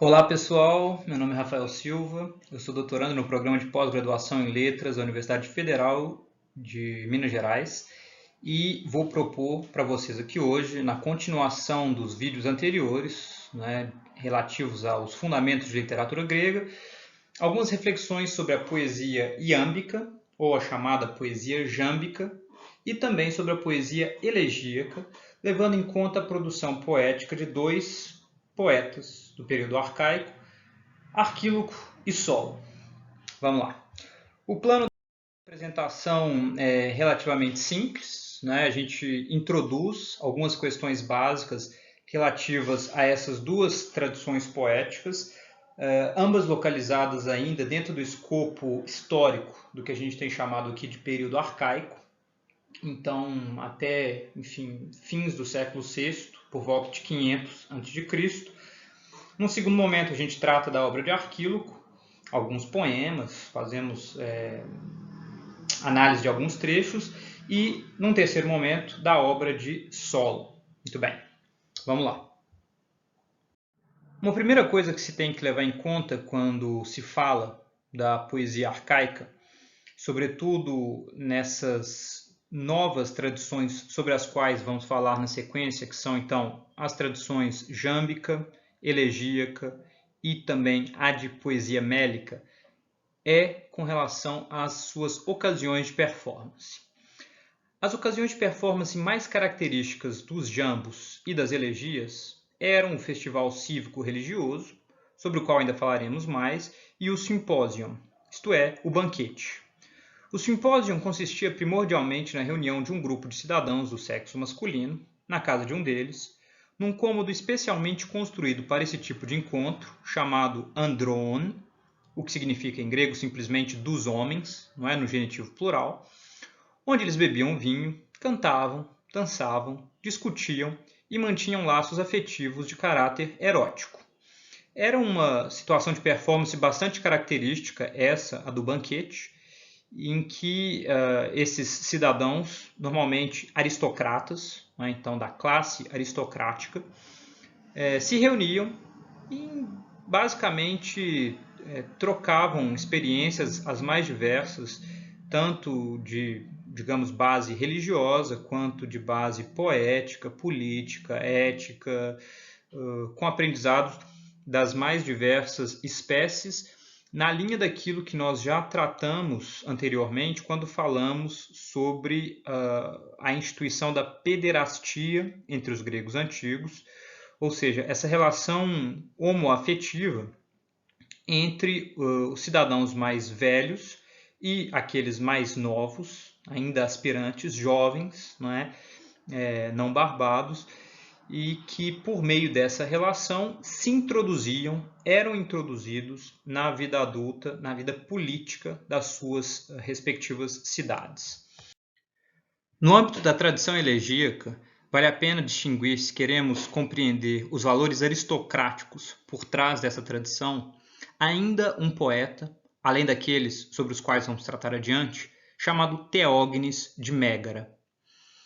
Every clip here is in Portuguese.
Olá pessoal, meu nome é Rafael Silva, eu sou doutorando no programa de pós-graduação em Letras da Universidade Federal de Minas Gerais e vou propor para vocês aqui hoje, na continuação dos vídeos anteriores, relativos aos fundamentos de literatura grega, algumas reflexões sobre a poesia iâmbica, ou a chamada poesia jâmbica, e também sobre a poesia elegíaca, levando em conta a produção poética de dois poetas do período arcaico, Arquíloco e Solo. Vamos lá. O plano da apresentação é relativamente simples, né? A gente introduz algumas questões básicas relativas a essas duas tradições poéticas, ambas localizadas ainda dentro do escopo histórico do que a gente tem chamado aqui de período arcaico, então até, enfim, fins do século VI, por volta de 500 a.C. Num segundo momento, a gente trata da obra de Arquíloco, alguns poemas, fazemos análise de alguns trechos, e num terceiro momento, da obra de Solo. Muito bem, vamos lá. Uma primeira coisa que se tem que levar em conta quando se fala da poesia arcaica, sobretudo nessas novas tradições sobre as quais vamos falar na sequência, que são então as tradições jâmbica, elegíaca e também a de poesia mélica, é com relação às suas ocasiões de performance. As ocasiões de performance mais características dos jambos e das elegias eram o festival cívico-religioso, sobre o qual ainda falaremos mais, e o simpósion, isto é, o banquete. O simpósion consistia primordialmente na reunião de um grupo de cidadãos do sexo masculino, na casa de um deles, num cômodo especialmente construído para esse tipo de encontro, chamado andron, o que significa em grego simplesmente dos homens, não é, no genitivo plural, onde eles bebiam vinho, cantavam, dançavam, discutiam e mantinham laços afetivos de caráter erótico. Era uma situação de performance bastante característica, essa, a do banquete, em que esses cidadãos, normalmente aristocratas, né, então da classe aristocrática, se reuniam e basicamente trocavam experiências as mais diversas, tanto de, digamos, base religiosa, quanto de base poética, política, ética, com aprendizados das mais diversas espécies, na linha daquilo que nós já tratamos anteriormente quando falamos sobre a instituição da pederastia entre os gregos antigos, ou seja, essa relação homoafetiva entre os cidadãos mais velhos e aqueles mais novos, ainda aspirantes, jovens, não barbados, e que por meio dessa relação se introduziam, eram introduzidos na vida adulta, na vida política das suas respectivas cidades. No âmbito da tradição elegíaca, vale a pena distinguir, se queremos compreender os valores aristocráticos por trás dessa tradição, ainda um poeta, além daqueles sobre os quais vamos tratar adiante, chamado Teógenes de Mégara.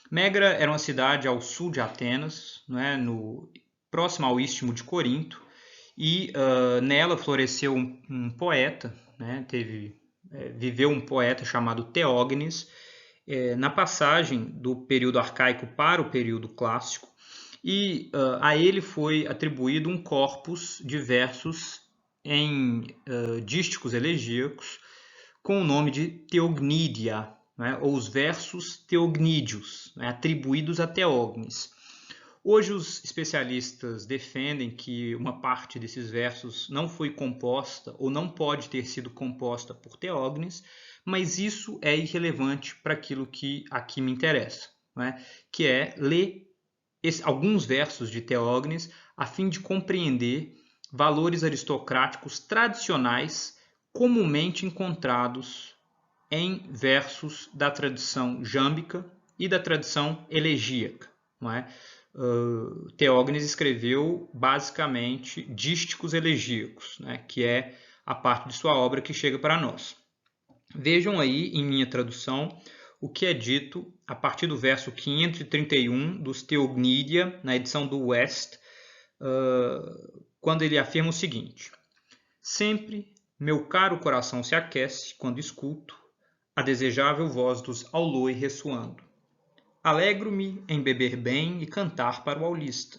Mégara era uma cidade ao sul de Atenas, próximo ao istmo de Corinto, e nela floresceu um poeta, viveu um poeta chamado Teógenes, na passagem do período arcaico para o período clássico, e a ele foi atribuído um corpus de versos em dísticos elegíacos com o nome de Theognidia, ou os versos teognídeos, atribuídos a Teógenes. Hoje os especialistas defendem que uma parte desses versos não foi composta ou não pode ter sido composta por Teógenes, mas isso é irrelevante para aquilo que aqui me interessa, que é ler alguns versos de Teógenes a fim de compreender valores aristocráticos tradicionais comumente encontrados em versos da tradição jâmbica e da tradição elegíaca. Teógenes escreveu basicamente dísticos elegíacos, que é a parte de sua obra que chega para nós. Vejam aí em minha tradução o que é dito a partir do verso 531 dos Theognidia, na edição do West, quando ele afirma o seguinte: sempre meu caro coração se aquece quando escuto a desejável voz dos auloi ressoando. Alegro-me em beber bem e cantar para o aulista.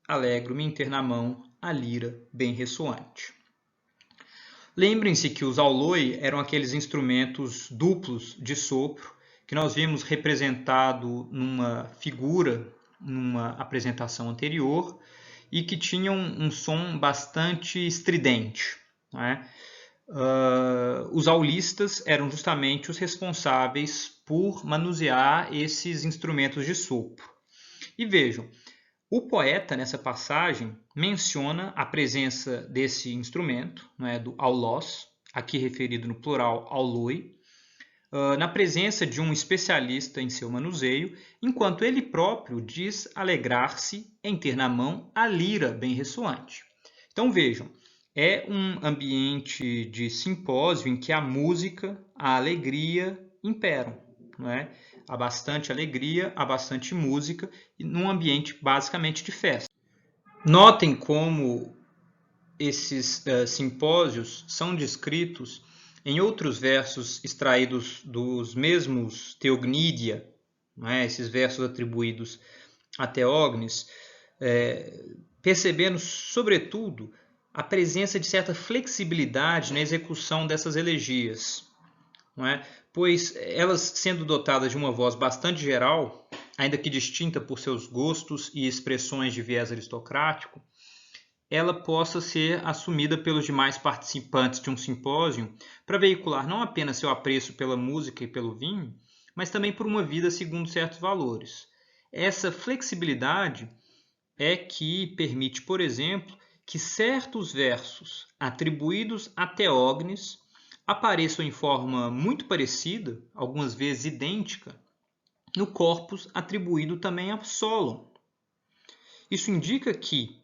Alegro-me em ter na mão a lira bem ressoante. Lembrem-se que os auloi eram aqueles instrumentos duplos de sopro que nós vimos representado numa figura, numa apresentação anterior, e que tinham um som bastante estridente. Não é? Os aulistas eram justamente os responsáveis por manusear esses instrumentos de sopro. E vejam, o poeta, nessa passagem, menciona a presença desse instrumento, não é, do aulos, aqui referido no plural auloi, na presença de um especialista em seu manuseio, enquanto ele próprio diz alegrar-se em ter na mão a lira bem ressoante. Então vejam, é um ambiente de simpósio em que a música, a alegria imperam, não é? Há bastante alegria, há bastante música, num ambiente basicamente de festa. Notem como esses simpósios são descritos em outros versos extraídos dos mesmos Theognídia, não é? Esses versos atribuídos a Teógenes, percebendo, sobretudo, a presença de certa flexibilidade na execução dessas elegias, não é? Pois elas, sendo dotadas de uma voz bastante geral, ainda que distinta por seus gostos e expressões de viés aristocrático, ela possa ser assumida pelos demais participantes de um simpósio para veicular não apenas seu apreço pela música e pelo vinho, mas também por uma vida segundo certos valores. Essa flexibilidade é que permite, por exemplo, que certos versos atribuídos a Teógenes apareçam em forma muito parecida, algumas vezes idêntica, no corpus atribuído também a Solon. Isso indica que,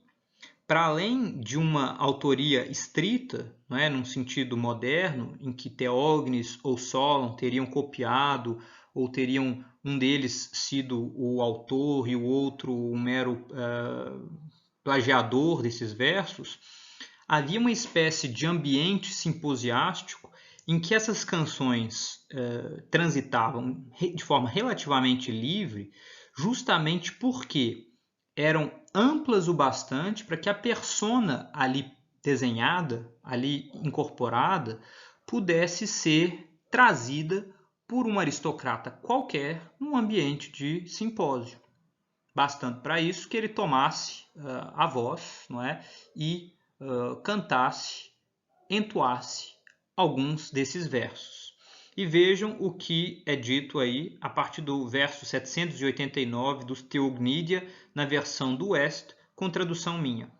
para além de uma autoria estrita, não é, num sentido moderno, em que Teógenes ou Solon teriam copiado ou teriam um deles sido o autor e o outro um mero plagiador desses versos, havia uma espécie de ambiente simposiástico em que essas canções transitavam de forma relativamente livre, justamente porque eram amplas o bastante para que a persona ali desenhada, ali incorporada, pudesse ser trazida por um aristocrata qualquer num ambiente de simpósio. Bastando para isso que ele tomasse a voz, não é? E cantasse, entoasse alguns desses versos. E vejam o que é dito aí a partir do verso 789 dos Theognídia, na versão do West, com tradução minha.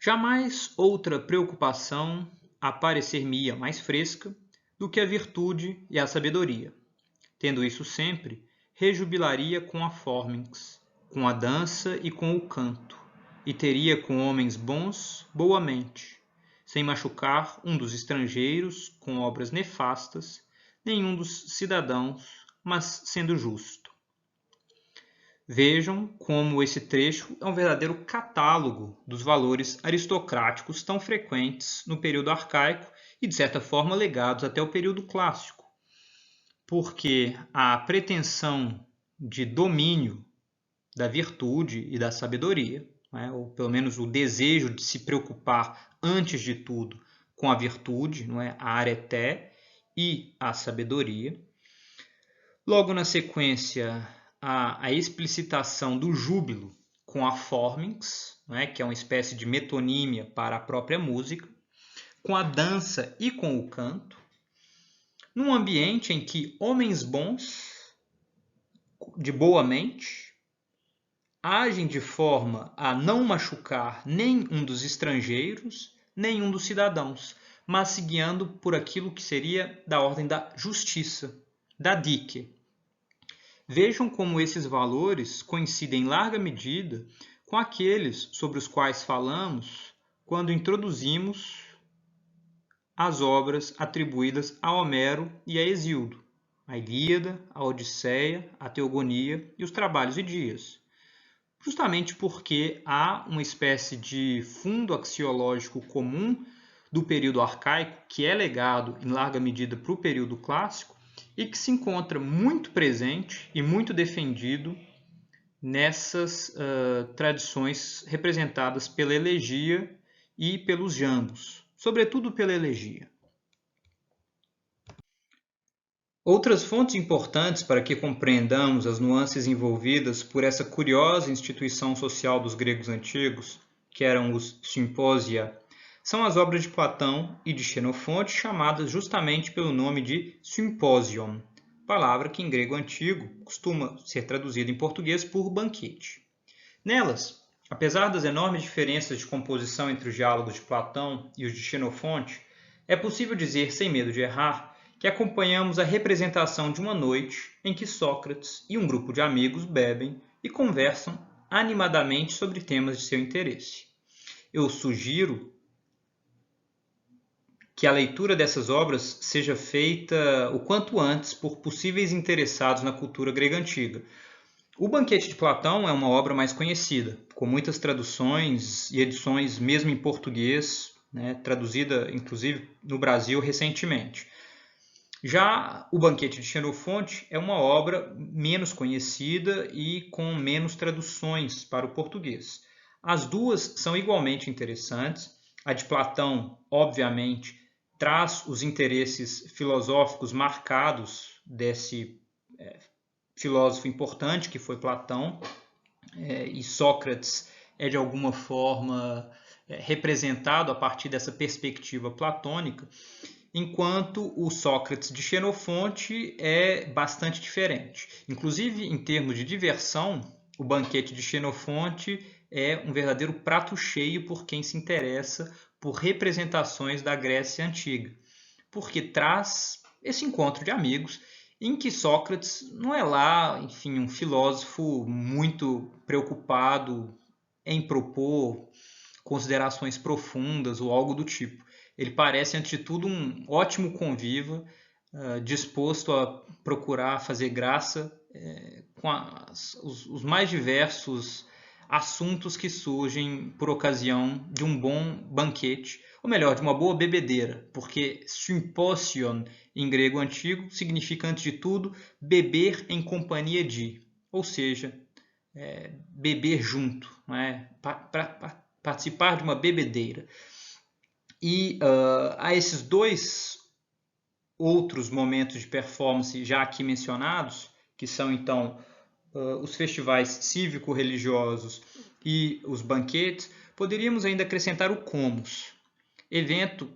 Jamais outra preocupação aparecer-me-ia mais fresca do que a virtude e a sabedoria. Tendo isso sempre, rejubilaria com a forminx, com a dança e com o canto, e teria com homens bons boa mente, sem machucar um dos estrangeiros com obras nefastas, nenhum dos cidadãos, mas sendo justo. Vejam como esse trecho é um verdadeiro catálogo dos valores aristocráticos tão frequentes no período arcaico e, de certa forma, legados até o período clássico. Porque a pretensão de domínio da virtude e da sabedoria, né, ou pelo menos o desejo de se preocupar antes de tudo com a virtude, não é, a areté e a sabedoria. Logo na sequência, a explicitação do júbilo com a forminx, né, que é uma espécie de metonímia para a própria música, com a dança e com o canto, num ambiente em que homens bons, de boa mente, agem de forma a não machucar nem um dos estrangeiros, nem um dos cidadãos, mas se guiando por aquilo que seria da ordem da justiça, da dike. Vejam como esses valores coincidem em larga medida com aqueles sobre os quais falamos quando introduzimos as obras atribuídas a Homero e a Hesíodo, a Ilíada, a Odisseia, a Teogonia e os Trabalhos e Dias. justamente porque há uma espécie de fundo axiológico comum do período arcaico, que é legado em larga medida para o período clássico e que se encontra muito presente e muito defendido nessas tradições representadas pela elegia e pelos jambos, sobretudo pela elegia. Outras fontes importantes para que compreendamos as nuances envolvidas por essa curiosa instituição social dos gregos antigos, que eram os simpósia, são as obras de Platão e de Xenofonte, chamadas justamente pelo nome de symposion, palavra que em grego antigo costuma ser traduzida em português por banquete. Nelas, apesar das enormes diferenças de composição entre os diálogos de Platão e os de Xenofonte, é possível dizer, sem medo de errar, que acompanhamos a representação de uma noite em que Sócrates e um grupo de amigos bebem e conversam animadamente sobre temas de seu interesse. Eu sugiro que a leitura dessas obras seja feita o quanto antes por possíveis interessados na cultura grega antiga. O Banquete de Platão é uma obra mais conhecida, com muitas traduções e edições mesmo em português, traduzida inclusive no Brasil recentemente. Já o Banquete de Xenofonte é uma obra menos conhecida e com menos traduções para o português. As duas são igualmente interessantes. A de Platão, obviamente, traz os interesses filosóficos marcados desse filósofo importante que foi Platão, e Sócrates é de alguma forma representado a partir dessa perspectiva platônica, enquanto o Sócrates de Xenofonte é bastante diferente. Inclusive, em termos de diversão, o Banquete de Xenofonte é um verdadeiro prato cheio por quem se interessa por representações da Grécia Antiga, porque traz esse encontro de amigos em que Sócrates não é lá, enfim, um filósofo muito preocupado em propor considerações profundas ou algo do tipo. Ele parece, antes de tudo, um ótimo conviva, disposto a procurar fazer graça com os mais diversos assuntos que surgem por ocasião de um bom banquete, ou melhor, de uma boa bebedeira, porque symposion em grego antigo significa, antes de tudo, beber em companhia de, ou seja, beber junto, participar de uma bebedeira. E há esses dois outros momentos de performance já aqui mencionados, que são então os festivais cívico-religiosos e os banquetes, poderíamos ainda acrescentar o Comus, evento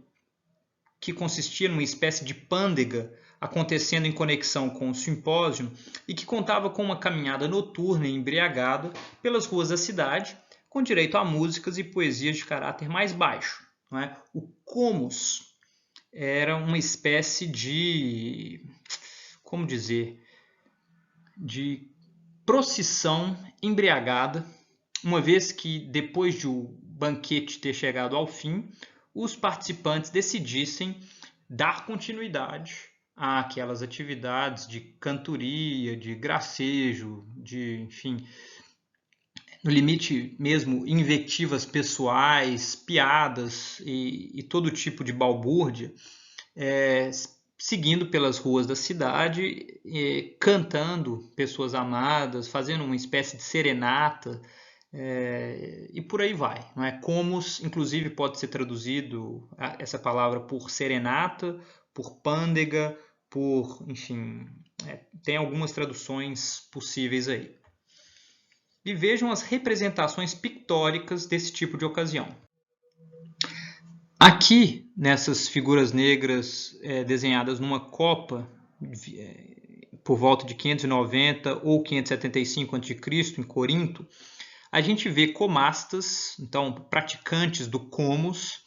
que consistia numa espécie de pândega acontecendo em conexão com o simpósio e que contava com uma caminhada noturna e embriagada pelas ruas da cidade, com direito a músicas e poesias de caráter mais baixo. Não é? O Comus era uma espécie de, como dizer, de procissão embriagada, uma vez que depois de o banquete ter chegado ao fim, os participantes decidissem dar continuidade àquelas atividades de cantoria, de gracejo, de, enfim, no limite mesmo, invectivas pessoais, piadas e todo tipo de balbúrdia, seguindo pelas ruas da cidade, cantando pessoas amadas, fazendo uma espécie de serenata, e por aí vai. Não é? Comus, inclusive, pode ser traduzido essa palavra por serenata, por pândega, por, enfim, tem algumas traduções possíveis aí. E vejam as representações pictóricas desse tipo de ocasião. Aqui, nessas figuras negras desenhadas numa copa por volta de 590 ou 575 a.C., em Corinto, a gente vê comastas, então praticantes do Comus,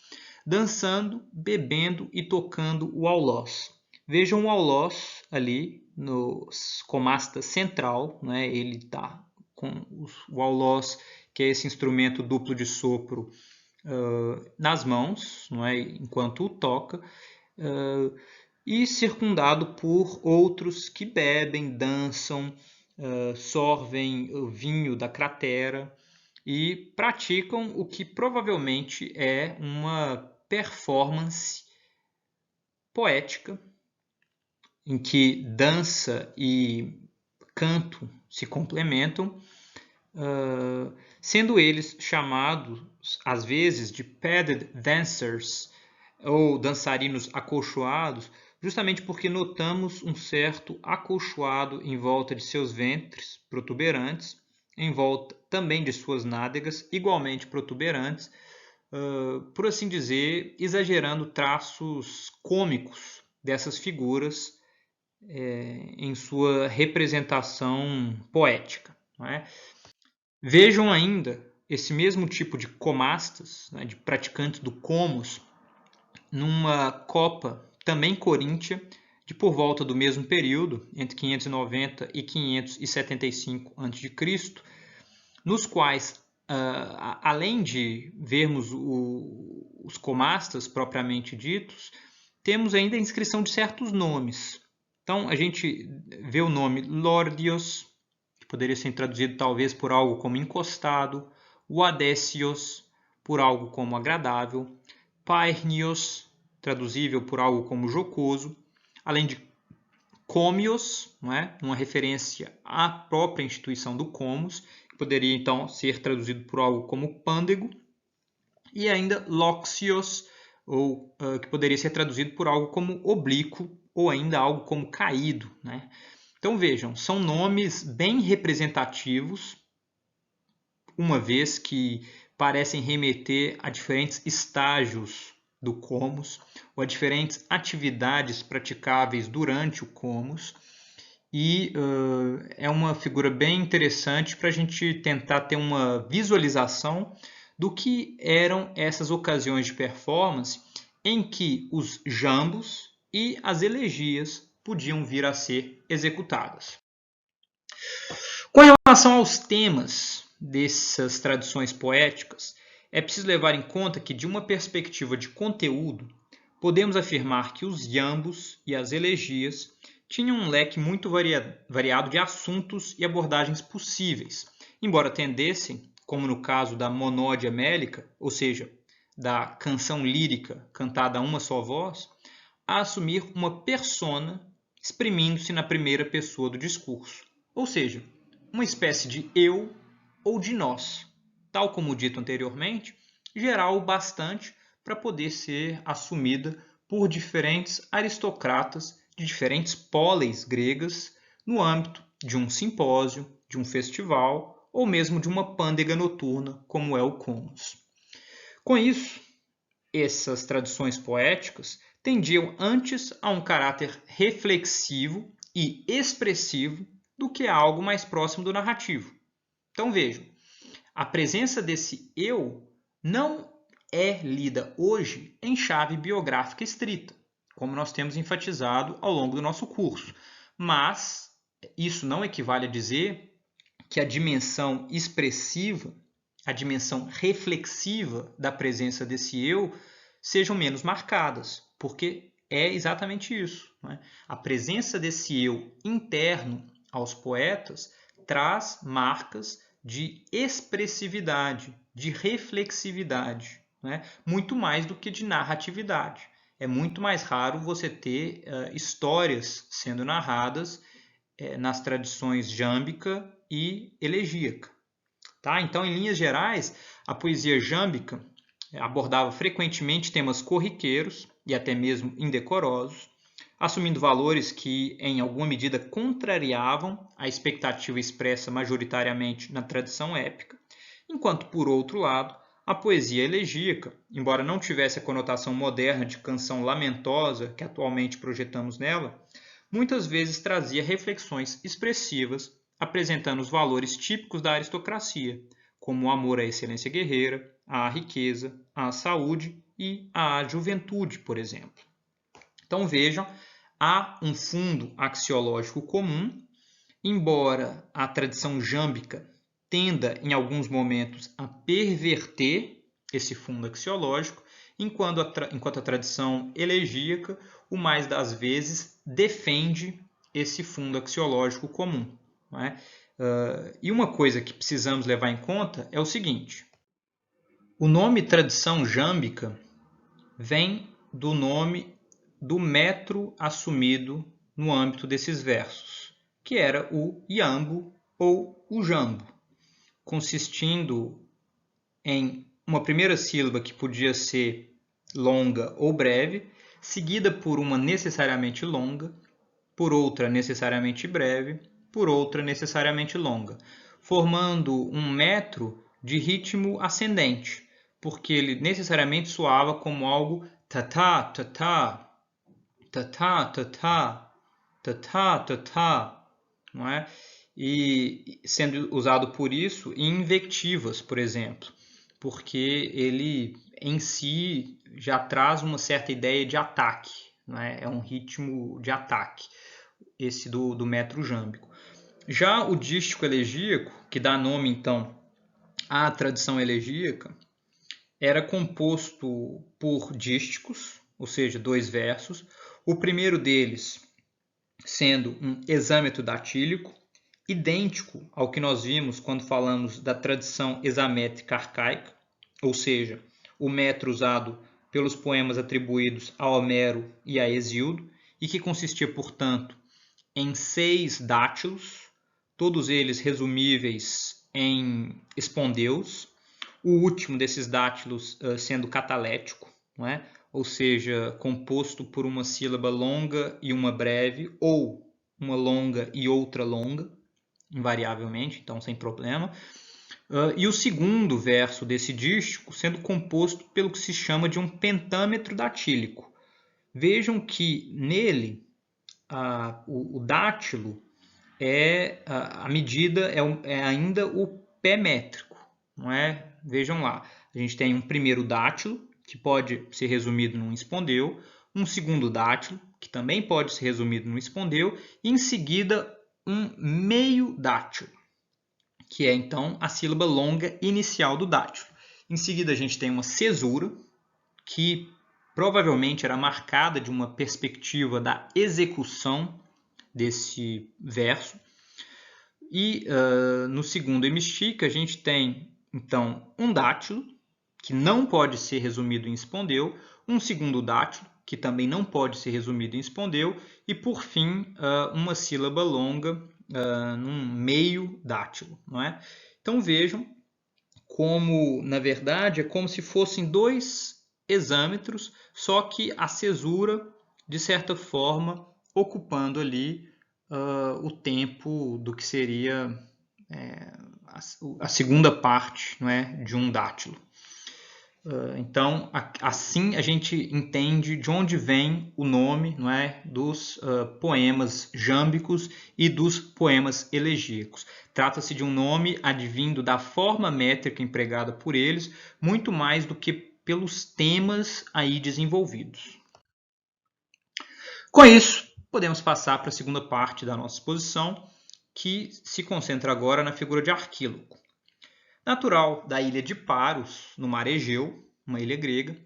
dançando, bebendo e tocando o aulós. Vejam o aulós ali no comasta central, né? Ele está com o aulós, que é esse instrumento duplo de sopro, nas mãos, não é? Enquanto o toca, e circundado por outros que bebem, dançam, sorvem o vinho da cratera e praticam o que provavelmente é uma performance poética, em que dança e canto se complementam, sendo eles chamados, às vezes, de padded dancers, ou dançarinos acolchoados, justamente porque notamos um certo acolchoado em volta de seus ventres protuberantes, em volta também de suas nádegas, igualmente protuberantes, por assim dizer, exagerando traços cômicos dessas figuras em sua representação poética. Não é? Vejam ainda esse mesmo tipo de comastas, né, de praticantes do comos, numa copa também coríntia, de por volta do mesmo período, entre 590 e 575 a.C., nos quais, além de vermos os comastas propriamente ditos, temos ainda a inscrição de certos nomes. Então, a gente vê o nome Lordios, que poderia ser traduzido talvez por algo como encostado, o Adécios, por algo como agradável, Paernios, traduzível por algo como jocoso, além de Comios, não é? Uma referência à própria instituição do Comus, que poderia então ser traduzido por algo como pândego, e ainda Loxios, ou que poderia ser traduzido por algo como oblíquo, ou ainda algo como caído. Né? Então vejam, são nomes bem representativos, uma vez que parecem remeter a diferentes estágios do Comus, ou a diferentes atividades praticáveis durante o Comus, e é uma figura bem interessante para a gente tentar ter uma visualização do que eram essas ocasiões de performance em que os jambos e as elegias podiam vir a ser executadas. Com relação aos temas dessas tradições poéticas, é preciso levar em conta que, de uma perspectiva de conteúdo, podemos afirmar que os jambos e as elegias tinham um leque muito variado de assuntos e abordagens possíveis, embora tendessem, como no caso da monódia mélica, ou seja, da canção lírica cantada a uma só voz, a assumir uma persona exprimindo-se na primeira pessoa do discurso, ou seja, uma espécie de eu ou de nós, tal como dito anteriormente, geral o bastante para poder ser assumida por diferentes aristocratas de diferentes polis gregas no âmbito de um simpósio, de um festival ou mesmo de uma pândega noturna, como é o Comus. Com isso, essas tradições poéticas tendiam antes a um caráter reflexivo e expressivo do que a algo mais próximo do narrativo. Então vejam, a presença desse eu não é lida hoje em chave biográfica estrita, como nós temos enfatizado ao longo do nosso curso. Mas isso não equivale a dizer que a dimensão expressiva, a dimensão reflexiva da presença desse eu sejam menos marcadas, porque é exatamente isso. Não é? A presença desse eu interno aos poetas traz marcas de expressividade, de reflexividade, né? Muito mais do que de narratividade. É muito mais raro você ter histórias sendo narradas nas tradições jâmbica e elegíaca. Tá? Então, em linhas gerais, a poesia jâmbica abordava frequentemente temas corriqueiros e até mesmo indecorosos, assumindo valores que, em alguma medida, contrariavam a expectativa expressa majoritariamente na tradição épica, enquanto, por outro lado, a poesia elegíaca, embora não tivesse a conotação moderna de canção lamentosa que atualmente projetamos nela, muitas vezes trazia reflexões expressivas, apresentando os valores típicos da aristocracia, como o amor à excelência guerreira, à riqueza, à saúde e à juventude, por exemplo. Então vejam, há um fundo axiológico comum, embora a tradição jâmbica tenda, em alguns momentos, a perverter esse fundo axiológico, enquanto a tradição elegíaca, o mais das vezes, defende esse fundo axiológico comum. não é? E uma coisa que precisamos levar em conta é o seguinte: o nome tradição jâmbica vem do nome do metro assumido no âmbito desses versos, que era o iambo ou o jambo, consistindo em uma primeira sílaba que podia ser longa ou breve, seguida por uma necessariamente longa, por outra necessariamente breve, por outra necessariamente longa, formando um metro de ritmo ascendente, porque ele necessariamente soava como algo ta-ta, ta-ta, ta-ta, ta-ta, ta-ta, ta-ta, não é? E sendo usado por isso em invectivas, por exemplo, porque ele em si já traz uma certa ideia de ataque, não é? É um ritmo de ataque, esse do metro jâmbico. Já o dístico elegíaco, que dá nome então à tradição elegíaca, era composto por dísticos, ou seja, 2 versos. O primeiro deles sendo um hexâmetro datílico, idêntico ao que nós vimos quando falamos da tradição hexamétrica arcaica, ou seja, o metro usado pelos poemas atribuídos a Homero e a Hesíodo, e que consistia, portanto, em 6 dátilos, todos eles resumíveis em espondeus, o último desses dátilos sendo catalético, não é? Ou seja, composto por uma sílaba longa e uma breve, ou uma longa e outra longa, invariavelmente, então sem problema. E o segundo verso desse dístico sendo composto pelo que se chama de um pentâmetro datílico. Vejam que nele o dátilo a medida é ainda o pé métrico, não é? Vejam lá, a gente tem um primeiro dátilo, que pode ser resumido num espondeu, um segundo dátilo, que também pode ser resumido num espondeu, e em seguida um meio dátilo, que é então a sílaba longa inicial do dátilo. Em seguida a gente tem uma cesura, que provavelmente era marcada de uma perspectiva da execução desse verso. E no segundo hemistica a gente tem então um dátilo, que não pode ser resumido em espondeu, um segundo dátilo, que também não pode ser resumido em espondeu, e por fim uma sílaba longa num meio dátilo, não é? Então vejam como, na verdade, é como se fossem 2 hexâmetros, só que a cesura, de certa forma, ocupando ali o tempo do que seria a segunda parte, não é, de um dátilo. Então, assim a gente entende de onde vem o nome, não é, dos poemas jâmbicos e dos poemas elegíacos. Trata-se de um nome advindo da forma métrica empregada por eles, muito mais do que pelos temas aí desenvolvidos. Com isso, podemos passar para a segunda parte da nossa exposição, que se concentra agora na figura de Arquíloco. Natural da ilha de Paros, no mar Egeu, uma ilha grega,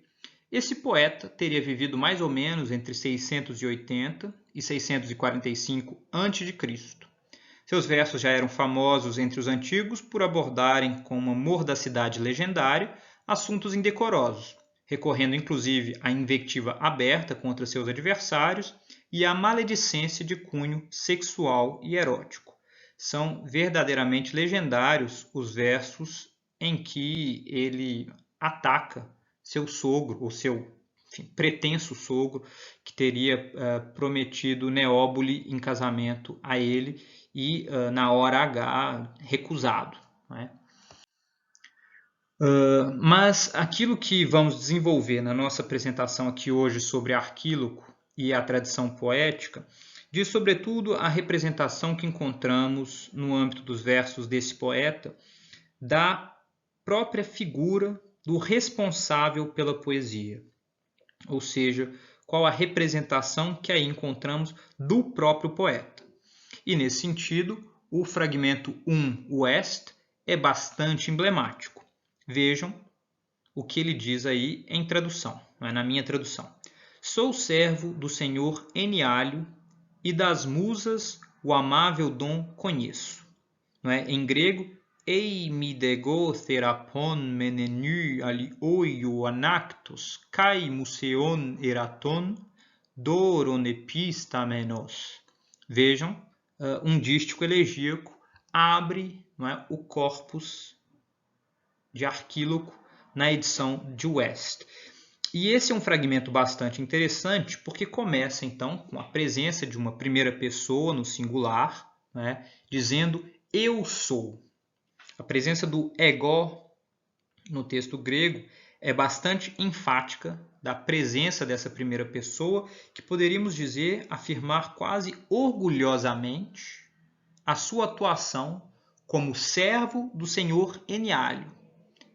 esse poeta teria vivido mais ou menos entre 680 e 645 a.C. Seus versos já eram famosos entre os antigos por abordarem com uma mordacidade legendária assuntos indecorosos, recorrendo inclusive à invectiva aberta contra seus adversários e à maledicência de cunho sexual e erótico. São verdadeiramente legendários os versos em que ele ataca seu sogro, ou seu pretenso sogro, que teria prometido Neóbule em casamento a ele e, na hora H, recusado. Né? Mas aquilo que vamos desenvolver na nossa apresentação aqui hoje sobre Arquíloco e a tradição poética diz sobretudo a representação que encontramos no âmbito dos versos desse poeta da própria figura do responsável pela poesia, ou seja, qual a representação que aí encontramos do próprio poeta. E nesse sentido, o fragmento 1, o Est, é bastante emblemático. Vejam o que ele diz aí em tradução, na minha tradução. Sou servo do senhor Eniálio e das musas o amável dom conheço. Não é? Em grego, ei me dego therapon menenu alioio anactos kai museon eraton doron epistamenos. Vejam, um dístico elegíaco abre, não é, o corpus de Arquíloco na edição de West. E esse é um fragmento bastante interessante porque começa então com a presença de uma primeira pessoa no singular, né, dizendo eu sou. A presença do ego no texto grego é bastante enfática da presença dessa primeira pessoa, que poderíamos dizer, afirmar quase orgulhosamente a sua atuação como servo do senhor Eniálio.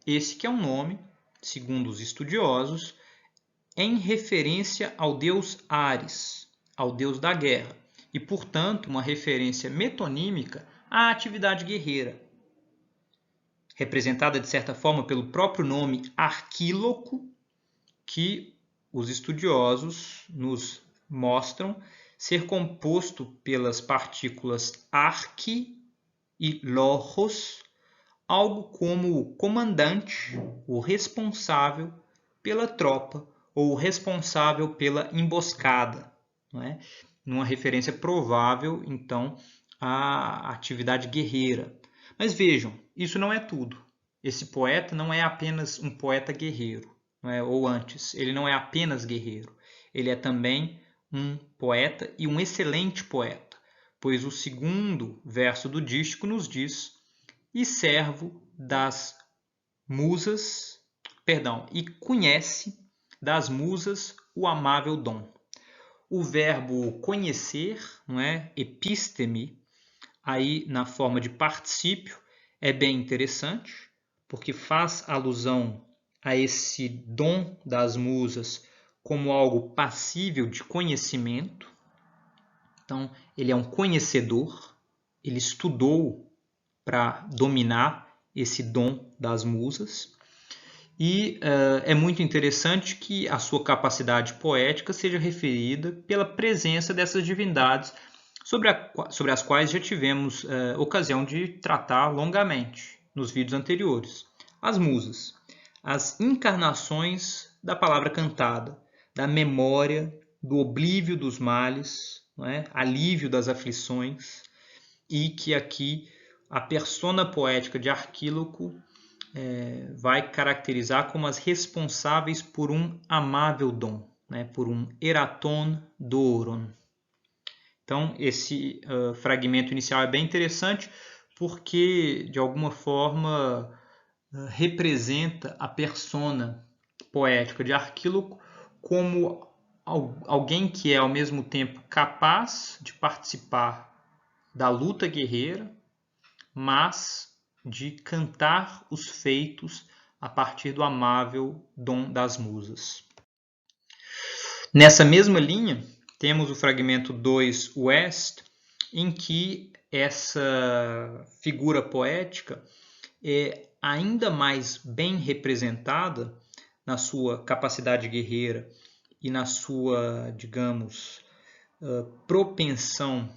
Esse que é um nome, segundo os estudiosos, em referência ao deus Ares, ao deus da guerra, e, portanto, uma referência metonímica à atividade guerreira, representada, de certa forma, pelo próprio nome Arquíloco, que os estudiosos nos mostram ser composto pelas partículas arque e logos, algo como o comandante, o responsável pela tropa ou o responsável pela emboscada, não é? Numa referência provável, então, à atividade guerreira. Mas vejam, isso não é tudo. Esse poeta não é apenas um poeta guerreiro, não é? Ou antes, ele não é apenas guerreiro, ele é também um poeta e um excelente poeta, pois o segundo verso do dístico nos diz: e servo das musas, e conhece das musas o amável dom. O verbo conhecer, não é? Episteme, aí na forma de particípio, é bem interessante, porque faz alusão a esse dom das musas como algo passível de conhecimento. Então, ele é um conhecedor, ele estudou para dominar esse dom das musas. E é muito interessante que a sua capacidade poética seja referida pela presença dessas divindades sobre as quais já tivemos ocasião de tratar longamente nos vídeos anteriores. As musas, as encarnações da palavra cantada, da memória, do oblívio dos males, não é? Alívio das aflições, e que aqui a persona poética de Arquíloco vai caracterizar como as responsáveis por um amável dom, né? Por um eraton doron. Então, esse fragmento inicial é bem interessante porque, de alguma forma, representa a persona poética de Arquíloco como alguém que é, ao mesmo tempo, capaz de participar da luta guerreira, mas de cantar os feitos a partir do amável dom das musas. Nessa mesma linha, temos o fragmento 2 West, em que essa figura poética é ainda mais bem representada na sua capacidade guerreira e na sua, digamos, propensão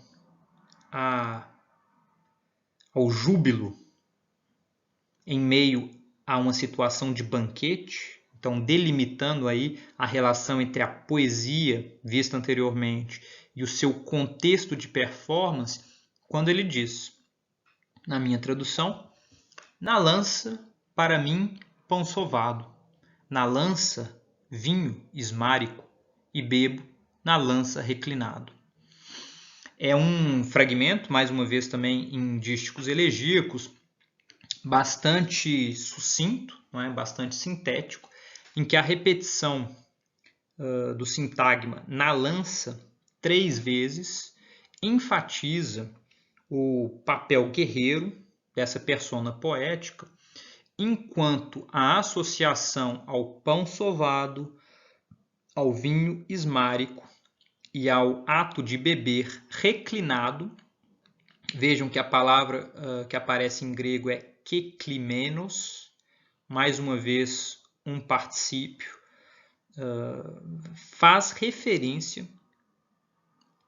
ao júbilo em meio a uma situação de banquete, então delimitando aí a relação entre a poesia vista anteriormente e o seu contexto de performance, quando ele diz, na minha tradução, na lança, para mim, pão sovado, na lança, vinho esmárico, e bebo na lança reclinado. É um fragmento, mais uma vez também em dísticos elegíacos, bastante sucinto, não é? Bastante sintético, em que a repetição do sintagma na lança 3 vezes enfatiza o papel guerreiro dessa persona poética, enquanto a associação ao pão sovado, ao vinho esmárico e ao ato de beber reclinado. Vejam que a palavra que aparece em grego é keklimenos, mais uma vez um particípio, faz referência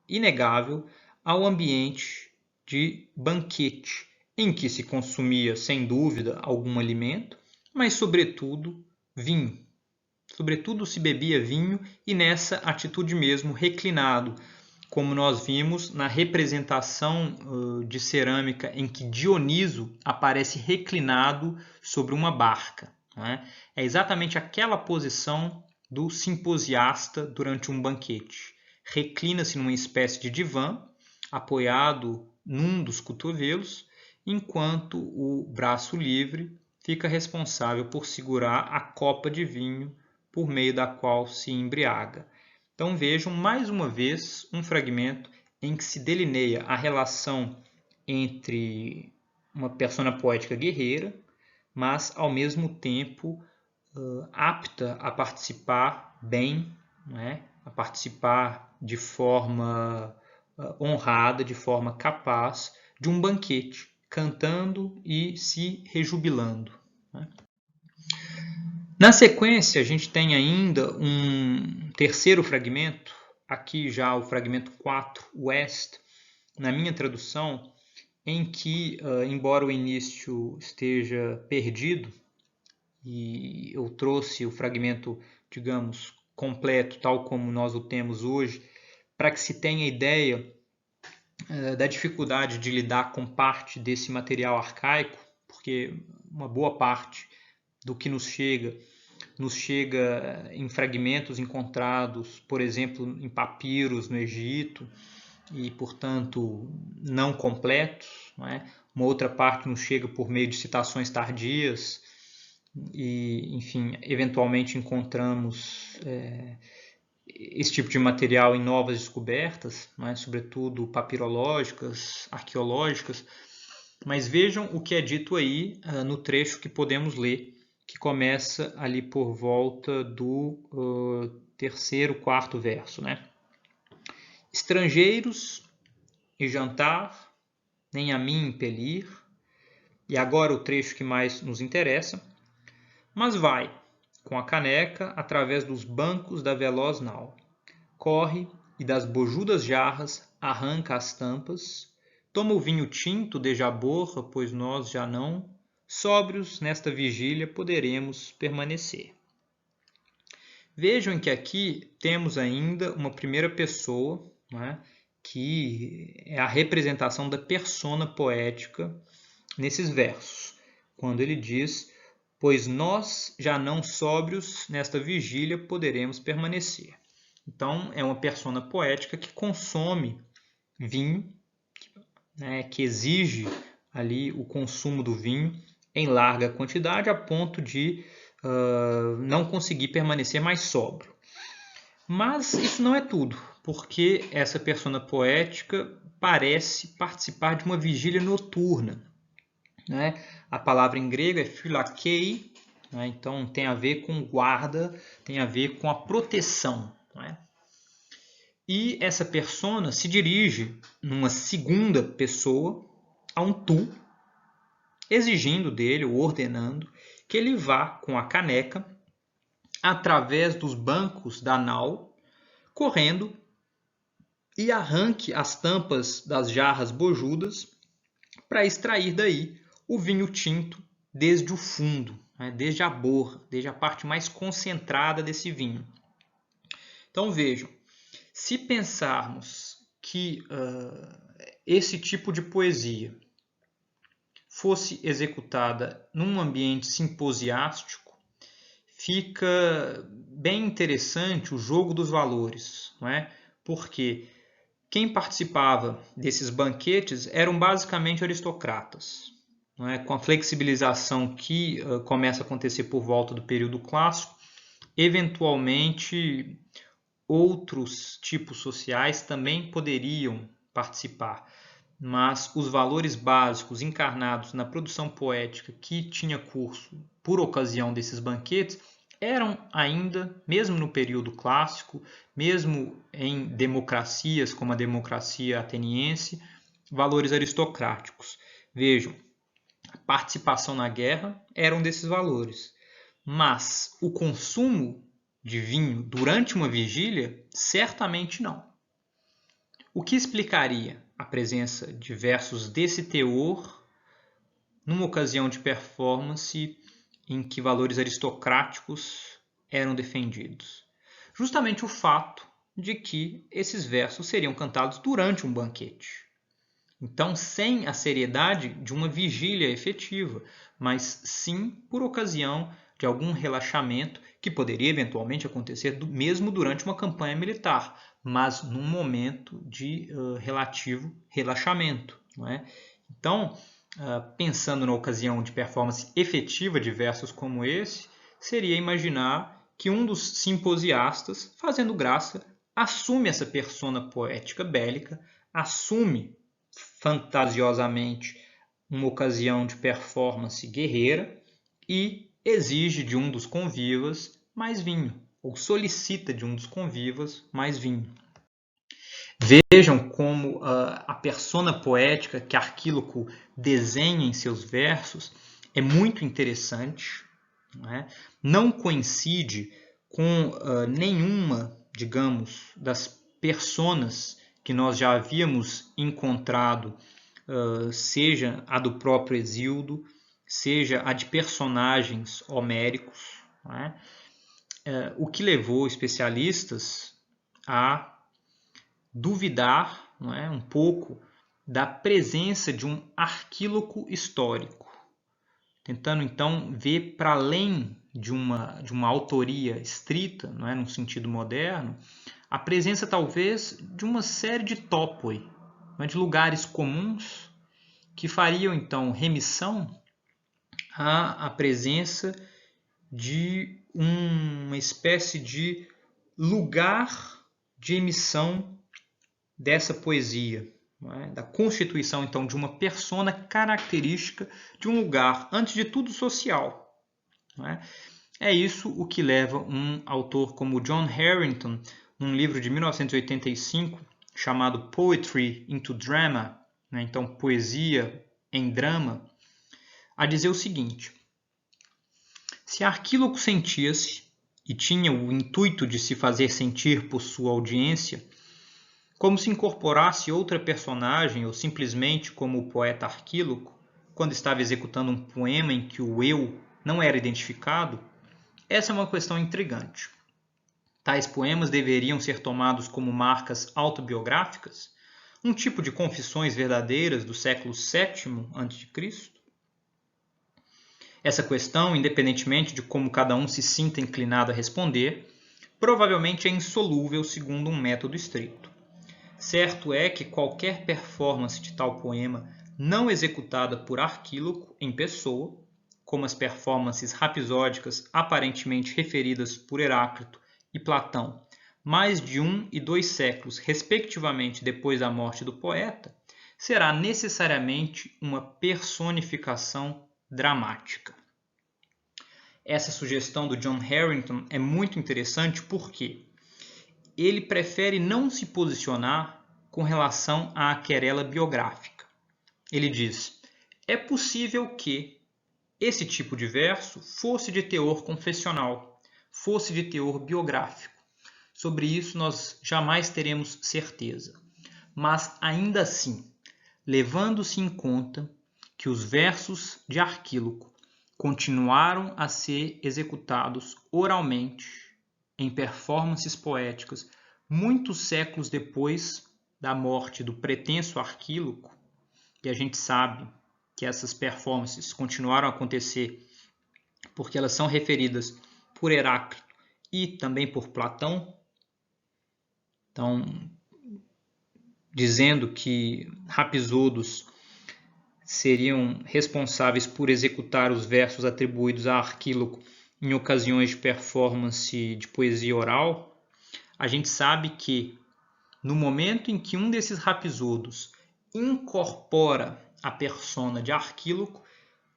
inegável ao ambiente de banquete, em que se consumia, sem dúvida, algum alimento, mas, sobretudo, vinho. Sobretudo se bebia vinho e nessa atitude mesmo, reclinado, como nós vimos na representação de cerâmica em que Dioniso aparece reclinado sobre uma barca. Né? É exatamente aquela posição do simposiasta durante um banquete. Reclina-se numa espécie de divã, apoiado num dos cotovelos, enquanto o braço livre fica responsável por segurar a copa de vinho por meio da qual se embriaga. Então vejam mais uma vez um fragmento em que se delineia a relação entre uma persona poética guerreira, mas ao mesmo tempo apta a participar bem, né? A participar de forma honrada, de forma capaz de um banquete, cantando e se rejubilando. Né? Na sequência, a gente tem ainda um terceiro fragmento, aqui já o fragmento 4, West, na minha tradução, em que, embora o início esteja perdido, e eu trouxe o fragmento, digamos, completo, tal como nós o temos hoje, para que se tenha ideia da dificuldade de lidar com parte desse material arcaico, porque uma boa parte do que nos chega em fragmentos encontrados, por exemplo, em papiros no Egito, e, portanto, não completos. Não é? Uma outra parte nos chega por meio de citações tardias, e, enfim, eventualmente encontramos esse tipo de material em novas descobertas, não é? Sobretudo papirológicas, arqueológicas. Mas vejam o que é dito aí no trecho que podemos ler, que começa ali por volta do terceiro, quarto verso. Né? Estrangeiros e jantar, nem a mim impelir, e agora o trecho que mais nos interessa, mas vai, com a caneca, através dos bancos da veloz nau, corre e das bojudas jarras arranca as tampas, toma o vinho tinto de jaborra, pois nós já não, sóbrios nesta vigília poderemos permanecer. Vejam que aqui temos ainda uma primeira pessoa, né, que é a representação da persona poética nesses versos, quando ele diz: pois nós já não sóbrios nesta vigília poderemos permanecer. Então é uma persona poética que consome vinho, né, que exige ali o consumo do vinho em larga quantidade a ponto de não conseguir permanecer mais sóbrio. Mas isso não é tudo, porque essa persona poética parece participar de uma vigília noturna. Né? A palavra em grego é phylakei, né? Então tem a ver com guarda, tem a ver com a proteção. Né? E essa persona se dirige numa segunda pessoa a um tu, exigindo dele, ou ordenando, que ele vá com a caneca através dos bancos da nau, correndo, e arranque as tampas das jarras bojudas para extrair daí o vinho tinto desde o fundo, né, desde a borra, desde a parte mais concentrada desse vinho. Então vejam, se pensarmos que esse tipo de poesia fosse executada num ambiente simposiástico, fica bem interessante o jogo dos valores, não é? Porque quem participava desses banquetes eram basicamente aristocratas. Não é? Com a flexibilização que começa a acontecer por volta do período clássico, eventualmente outros tipos sociais também poderiam participar, mas os valores básicos encarnados na produção poética que tinha curso por ocasião desses banquetes eram ainda, mesmo no período clássico, mesmo em democracias como a democracia ateniense, valores aristocráticos. Vejam, a participação na guerra era um desses valores, mas o consumo de vinho durante uma vigília, certamente não. o que explicaria a presença de versos desse teor numa ocasião de performance em que valores aristocráticos eram defendidos? Justamente o fato de que esses versos seriam cantados durante um banquete. Então, sem a seriedade de uma vigília efetiva, mas sim por ocasião de algum relaxamento que poderia eventualmente acontecer mesmo durante uma campanha militar, mas num momento de relativo relaxamento. Não é? Então, pensando na ocasião de performance efetiva de versos como esse, seria imaginar que um dos simposiastas, fazendo graça, assume essa persona poética bélica, assume fantasiosamente uma ocasião de performance guerreira e exige de um dos convivas mais vinho, ou solicita de um dos convivas mais vinho. Vejam como a persona poética que Arquíloco desenha em seus versos é muito interessante. Não coincide com nenhuma, digamos, das personas que nós já havíamos encontrado, seja a do próprio Hesíodo, seja a de personagens homéricos, o que levou especialistas a duvidar um pouco da presença de um Arquíloco histórico, tentando então ver para além de uma autoria estrita, num sentido moderno, a presença talvez de uma série de topoi, de lugares comuns que fariam então remissão à presença de uma espécie de lugar de emissão dessa poesia, da constituição então de uma persona característica de um lugar, antes de tudo social. É isso o que leva um autor como John Harrington, num livro de 1985 chamado Poetry into Drama, então poesia em drama, a dizer o seguinte: se Arquíloco sentia-se e tinha o intuito de se fazer sentir por sua audiência, como se incorporasse outra personagem ou simplesmente como o poeta Arquíloco, quando estava executando um poema em que o eu não era identificado, essa é uma questão intrigante. Tais poemas deveriam ser tomados como marcas autobiográficas, um tipo de confissões verdadeiras do século VII a.C.? Essa questão, independentemente de como cada um se sinta inclinado a responder, provavelmente é insolúvel segundo um método estrito. Certo é que qualquer performance de tal poema não executada por Arquíloco em pessoa, como as performances rapsódicas aparentemente referidas por Heráclito e Platão, mais de 1 e 2 séculos, respectivamente, depois da morte do poeta, será necessariamente uma personificação dramática. Essa sugestão do John Harrington é muito interessante porque ele prefere não se posicionar com relação à querela biográfica. Ele diz: é possível que esse tipo de verso fosse de teor confessional, fosse de teor biográfico. Sobre isso nós jamais teremos certeza. Mas ainda assim, levando-se em conta que os versos de Arquíloco continuaram a ser executados oralmente em performances poéticas muitos séculos depois da morte do pretenso Arquíloco, e a gente sabe que essas performances continuaram a acontecer porque elas são referidas por Heráclito e também por Platão. Então, dizendo que Rapsódos seriam responsáveis por executar os versos atribuídos a Arquíloco em ocasiões de performance de poesia oral, a gente sabe que no momento em que um desses Rapsódos incorpora a persona de Arquíloco,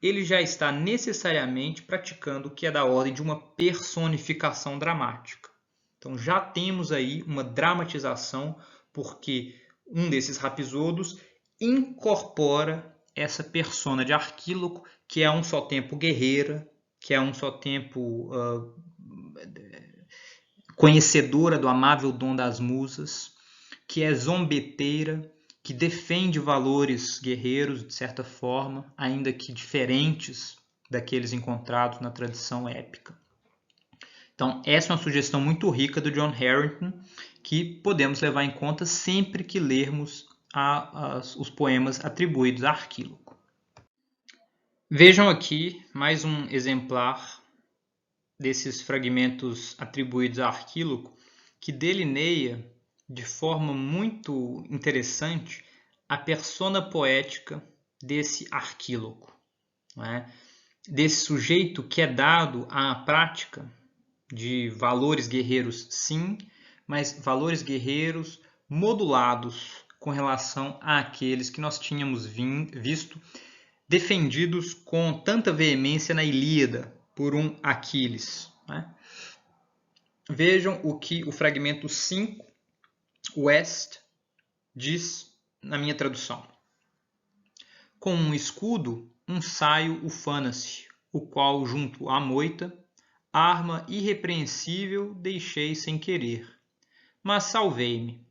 ele já está necessariamente praticando o que é da ordem de uma personificação dramática. Então já temos aí uma dramatização, porque um desses Rapsódos incorpora essa persona de Arquíloco, que é a um só tempo guerreira, que é a um só tempo conhecedora do amável dom das musas, que é zombeteira, que defende valores guerreiros, de certa forma, ainda que diferentes daqueles encontrados na tradição épica. Então, essa é uma sugestão muito rica do John Harington, que podemos levar em conta sempre que lermos os poemas atribuídos a Arquíloco. Vejam aqui mais um exemplar desses fragmentos atribuídos a Arquíloco, que delineia de forma muito interessante a persona poética desse Arquíloco, não é? Desse sujeito que é dado à prática de valores guerreiros, sim, mas valores guerreiros modulados com relação àqueles que nós tínhamos visto defendidos com tanta veemência na Ilíada por um Aquiles, né? Vejam o que o fragmento 5, West, diz na minha tradução. Com um escudo, um saio ufana-se, o qual junto à moita, arma irrepreensível deixei sem querer. Mas salvei-me.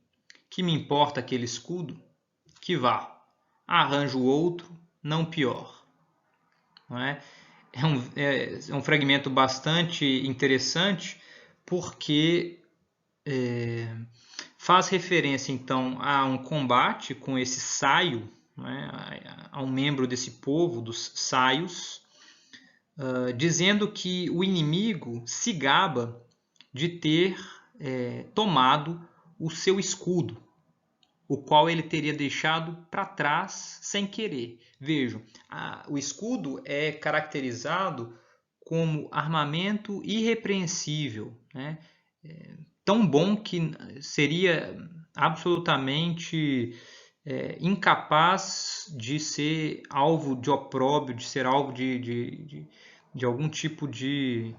Que me importa aquele escudo? Que vá, arranjo outro, não pior. Não é? É um fragmento bastante interessante, porque faz referência então a um combate com esse saio, né, a um membro desse povo, dos saios, dizendo que o inimigo se gaba de ter tomado o seu escudo, o qual ele teria deixado para trás sem querer. Vejam, o escudo é caracterizado como armamento irrepreensível, né? Tão bom que seria absolutamente incapaz de ser alvo de opróbrio, de ser alvo de algum tipo de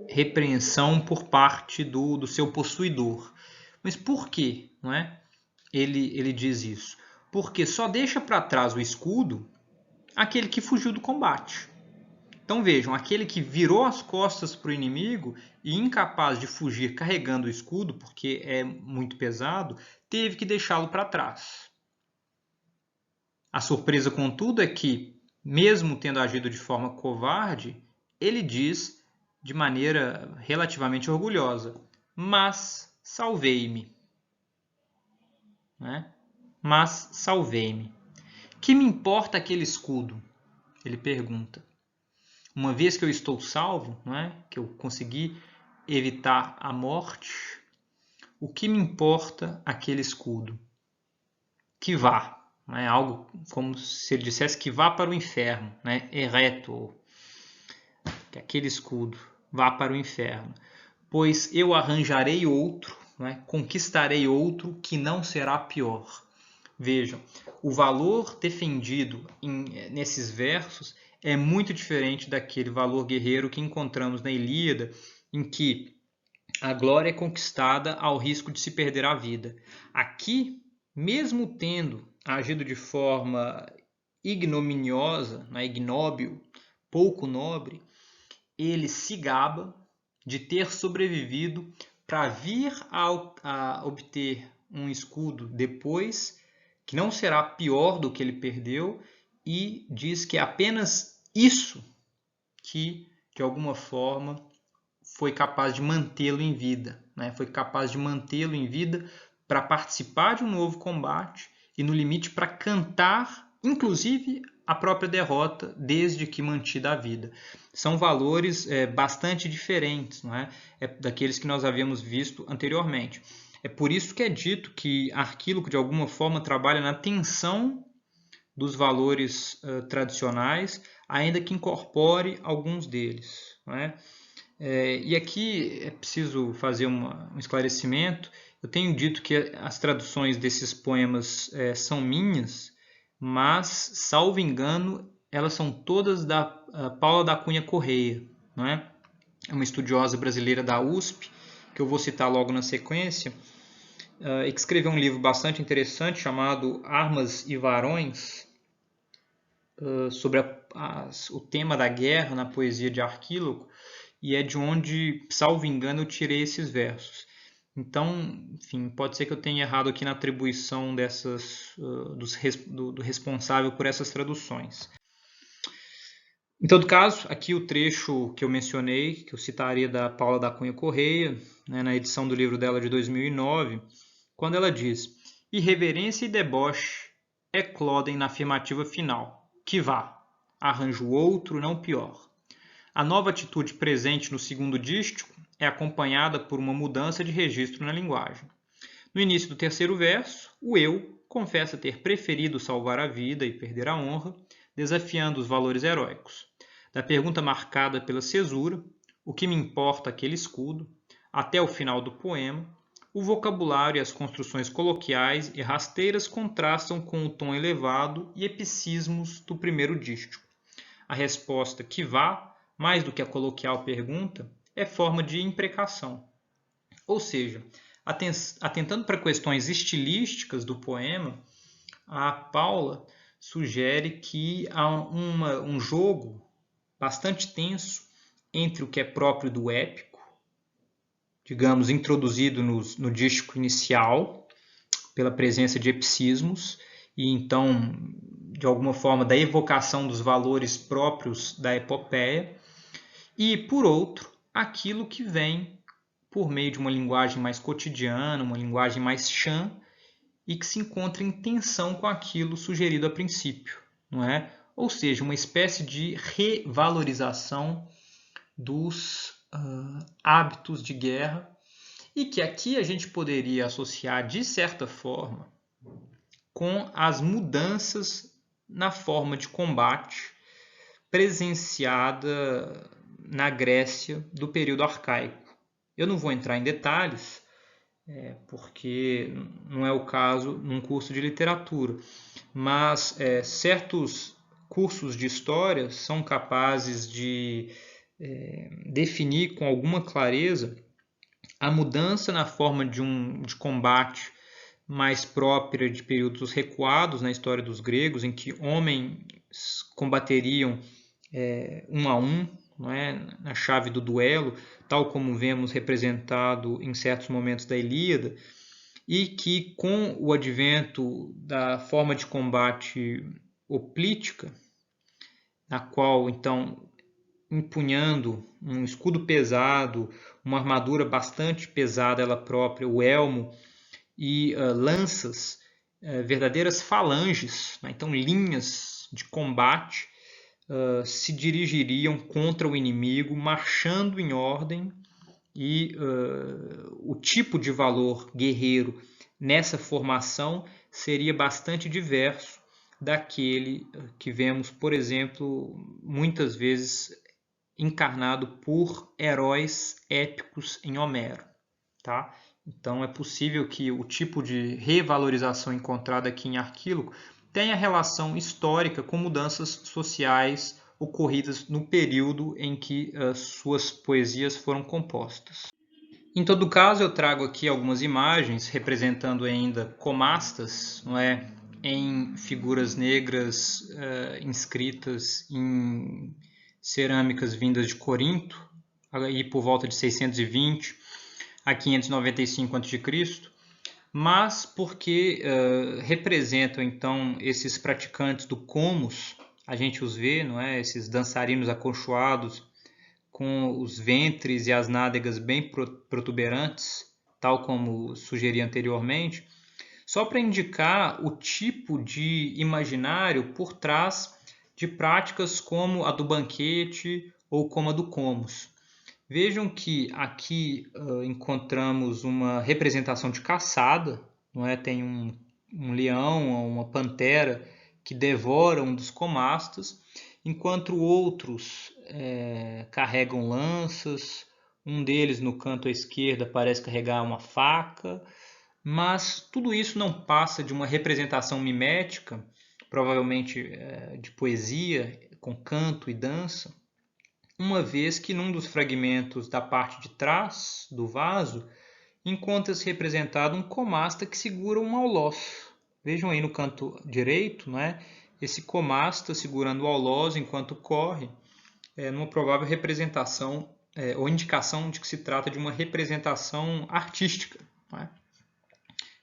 repreensão por parte do seu possuidor. Mas por que, não é? Ele diz isso? Porque só deixa para trás o escudo aquele que fugiu do combate. Então vejam, aquele que virou as costas para o inimigo e incapaz de fugir carregando o escudo, porque é muito pesado, teve que deixá-lo para trás. A surpresa, contudo, é que, mesmo tendo agido de forma covarde, ele diz de maneira relativamente orgulhosa: mas salvei-me. Né? Mas salvei-me. Que me importa aquele escudo? Ele pergunta. Uma vez que eu estou salvo, não é? Que eu consegui evitar a morte, o que me importa aquele escudo? Que vá. Não é? Algo como se ele dissesse que vá para o inferno, né? Ereto, que aquele escudo vá para o inferno. Pois eu arranjarei outro, não é? Conquistarei outro que não será pior. Vejam, o valor defendido nesses versos é muito diferente daquele valor guerreiro que encontramos na Ilíada, em que a glória é conquistada ao risco de se perder a vida. Aqui, mesmo tendo agido de forma ignominiosa, ignóbil, pouco nobre, ele se gaba de ter sobrevivido para vir a obter um escudo depois, que não será pior do que ele perdeu, e diz que é apenas isso que, de alguma forma, foi capaz de mantê-lo em vida, né? Foi capaz de mantê-lo em vida para participar de um novo combate e, no limite, para cantar, inclusive, a própria derrota, desde que mantida a vida. São valores bastante diferentes, não é? Daqueles que nós havíamos visto anteriormente. É por isso que é dito que Arquíloco, de alguma forma, trabalha na tensão dos valores tradicionais, ainda que incorpore alguns deles. Não é? E aqui é preciso fazer um esclarecimento. Eu tenho dito que as traduções desses poemas são minhas, mas, salvo engano, elas são todas da Paula da Cunha Correia, não é? É uma estudiosa brasileira da USP, que eu vou citar logo na sequência, e que escreveu um livro bastante interessante chamado Armas e Varões, sobre o tema da guerra na poesia de Arquíloco, e é de onde, salvo engano, eu tirei esses versos. Então, enfim, pode ser que eu tenha errado aqui na atribuição do responsável por essas traduções. Em todo caso, aqui o trecho que eu mencionei, que eu citaria da Paula da Cunha Correia, né, na edição do livro dela de 2009, quando ela diz: irreverência e deboche eclodem na afirmativa final, que vá, arranjo outro, não pior. A nova atitude presente no segundo dístico é acompanhada por uma mudança de registro na linguagem. No início do terceiro verso, o eu confessa ter preferido salvar a vida e perder a honra, desafiando os valores heróicos. Da pergunta marcada pela cesura, o que me importa aquele escudo, até o final do poema, o vocabulário e as construções coloquiais e rasteiras contrastam com o tom elevado e epicismos do primeiro dístico. A resposta que vá, mais do que a coloquial pergunta, é forma de imprecação. Ou seja, atentando para questões estilísticas do poema, a Paula sugere que há um jogo bastante tenso entre o que é próprio do épico, digamos, introduzido no dístico inicial, pela presença de epicismos, e então, de alguma forma, da evocação dos valores próprios da epopeia, e, por outro, aquilo que vem por meio de uma linguagem mais cotidiana, uma linguagem mais chã, e que se encontra em tensão com aquilo sugerido a princípio, não é? Ou seja, uma espécie de revalorização dos hábitos de guerra, e que aqui a gente poderia associar, de certa forma, com as mudanças na forma de combate presenciada na Grécia do período arcaico. Eu não vou entrar em detalhes, porque não é o caso num curso de literatura, mas certos cursos de história são capazes de definir com alguma clareza a mudança na forma de combate mais própria de períodos recuados na história dos gregos, em que homens combateriam um a um, não é? Na chave do duelo, tal como vemos representado em certos momentos da Ilíada, e que com o advento da forma de combate hoplítica, na qual então empunhando um escudo pesado, uma armadura bastante pesada ela própria, o elmo e lanças, verdadeiras falanges, né? Então linhas de combate, se dirigiriam contra o inimigo, marchando em ordem, e o tipo de valor guerreiro nessa formação seria bastante diverso daquele que vemos, por exemplo, muitas vezes encarnado por heróis épicos em Homero. Tá? Então é possível que o tipo de revalorização encontrada aqui em Arquíloco tenha relação histórica com mudanças sociais ocorridas no período em que suas poesias foram compostas. Em todo caso, eu trago aqui algumas imagens representando ainda comastas, não é, em figuras negras inscritas em cerâmicas vindas de Corinto, aí por volta de 620 a 595 a.C., mas porque representam então esses praticantes do comus, a gente os vê, não é? Esses dançarinos acolchoados com os ventres e as nádegas bem protuberantes, tal como sugeri anteriormente, só para indicar o tipo de imaginário por trás de práticas como a do banquete ou como a do comus. Vejam que aqui encontramos uma representação de caçada, não é? Tem um leão ou uma pantera que devora um dos comastas, enquanto outros carregam lanças, um deles no canto à esquerda parece carregar uma faca, mas tudo isso não passa de uma representação mimética, provavelmente de poesia, com canto e dança, uma vez que num dos fragmentos da parte de trás do vaso encontra-se representado um comasta que segura um alloz. Vejam aí no canto direito, né? Esse comasta segurando o alloz enquanto corre, numa provável representação ou indicação de que se trata de uma representação artística. Não é?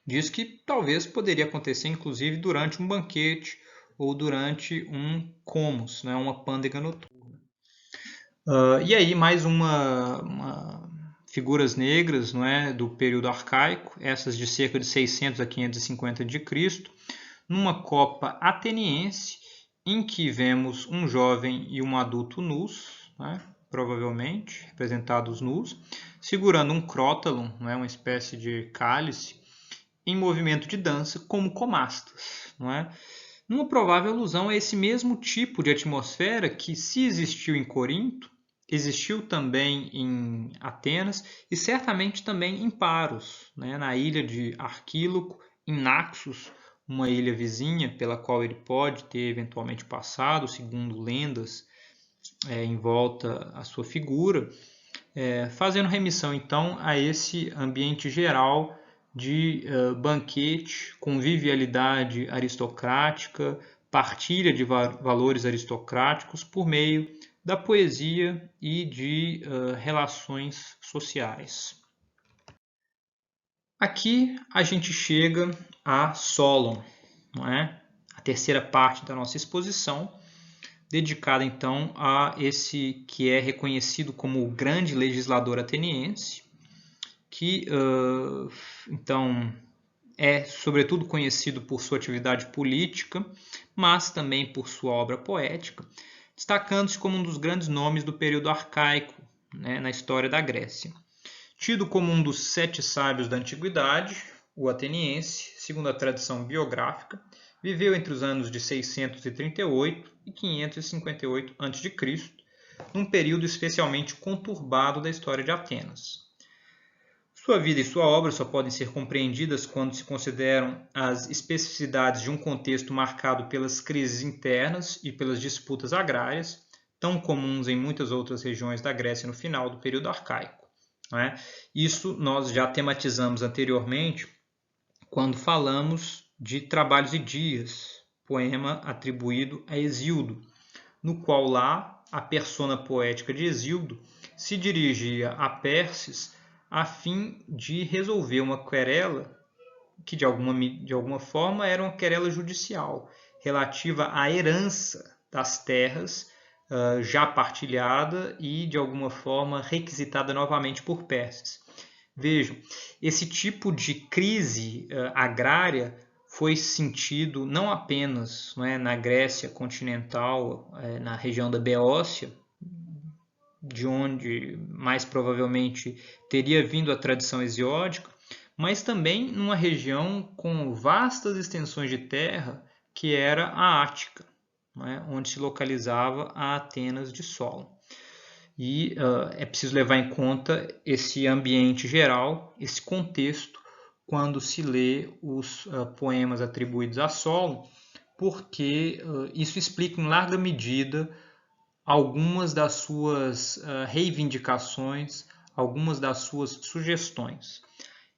Diz que talvez poderia acontecer, inclusive, durante um banquete ou durante um comus, né, uma pândega noturna. E aí mais figuras negras, não é, do período arcaico, essas de cerca de 600 a 550 d.C., numa copa ateniense, em que vemos um jovem e um adulto nus, né, provavelmente representados nus, segurando um crótalon, não é, uma espécie de cálice, em movimento de dança, como comastas, não é? Numa provável alusão a esse mesmo tipo de atmosfera que, se existiu em Corinto, existiu também em Atenas e certamente também em Paros, né, na ilha de Arquíloco, em Naxos, uma ilha vizinha pela qual ele pode ter eventualmente passado, segundo lendas, em volta à sua figura, fazendo remissão então a esse ambiente geral de banquete, convivialidade aristocrática, partilha de valores aristocráticos por meio da poesia e de relações sociais. Aqui a gente chega a Solon, não é? A terceira parte da nossa exposição, dedicada então a esse que é reconhecido como o grande legislador ateniense, que então é sobretudo conhecido por sua atividade política, mas também por sua obra poética, destacando-se como um dos grandes nomes do período arcaico, né, na história da Grécia. Tido como um dos 7 sábios da antiguidade, o ateniense, segundo a tradição biográfica, viveu entre os anos de 638 e 558 a.C., num período especialmente conturbado da história de Atenas. Sua vida e sua obra só podem ser compreendidas quando se consideram as especificidades de um contexto marcado pelas crises internas e pelas disputas agrárias, tão comuns em muitas outras regiões da Grécia no final do período arcaico. Não é? Isso nós já tematizamos anteriormente quando falamos de Trabalhos e Dias, poema atribuído a Hesíodo, no qual lá a persona poética de Hesíodo se dirigia a Perses a fim de resolver uma querela que de alguma forma era uma querela judicial relativa à herança das terras já partilhada e de alguma forma requisitada novamente por Perses. Vejam, esse tipo de crise agrária foi sentido não apenas, não é, na Grécia continental, na região da Beócia, de onde mais provavelmente teria vindo a tradição hesiódica, mas também numa região com vastas extensões de terra que era a Ática, né, onde se localizava a Atenas de Solon. E é preciso levar em conta esse ambiente geral, esse contexto, quando se lê os poemas atribuídos a Solon, porque isso explica em larga medida algumas das suas reivindicações, algumas das suas sugestões.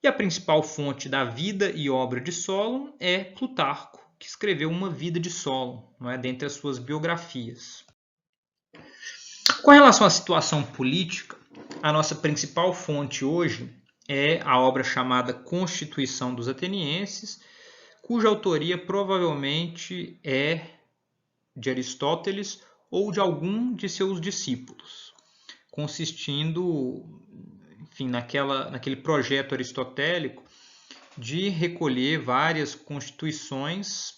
E a principal fonte da vida e obra de Solon é Plutarco, que escreveu uma vida de Solon, não é, dentre as suas biografias. Com relação à situação política, a nossa principal fonte hoje é a obra chamada Constituição dos Atenienses, cuja autoria provavelmente é de Aristóteles ou de algum de seus discípulos, consistindo, enfim, naquele projeto aristotélico de recolher várias constituições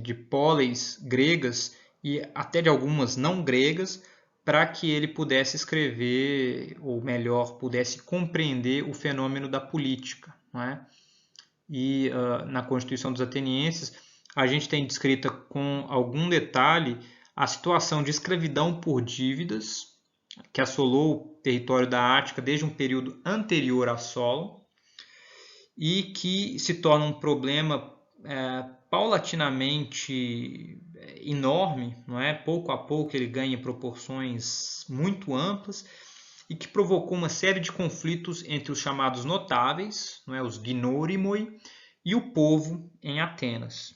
de póleis gregas e até de algumas não gregas, para que ele pudesse escrever, ou melhor, pudesse compreender o fenômeno da política. Não é? E na Constituição dos Atenienses, a gente tem descrita com algum detalhe a situação de escravidão por dívidas, que assolou o território da Ática desde um período anterior a Solon, e que se torna um problema paulatinamente enorme, não é? Pouco a pouco ele ganha proporções muito amplas e que provocou uma série de conflitos entre os chamados notáveis, não é? Os gnourimoi, e o povo em Atenas.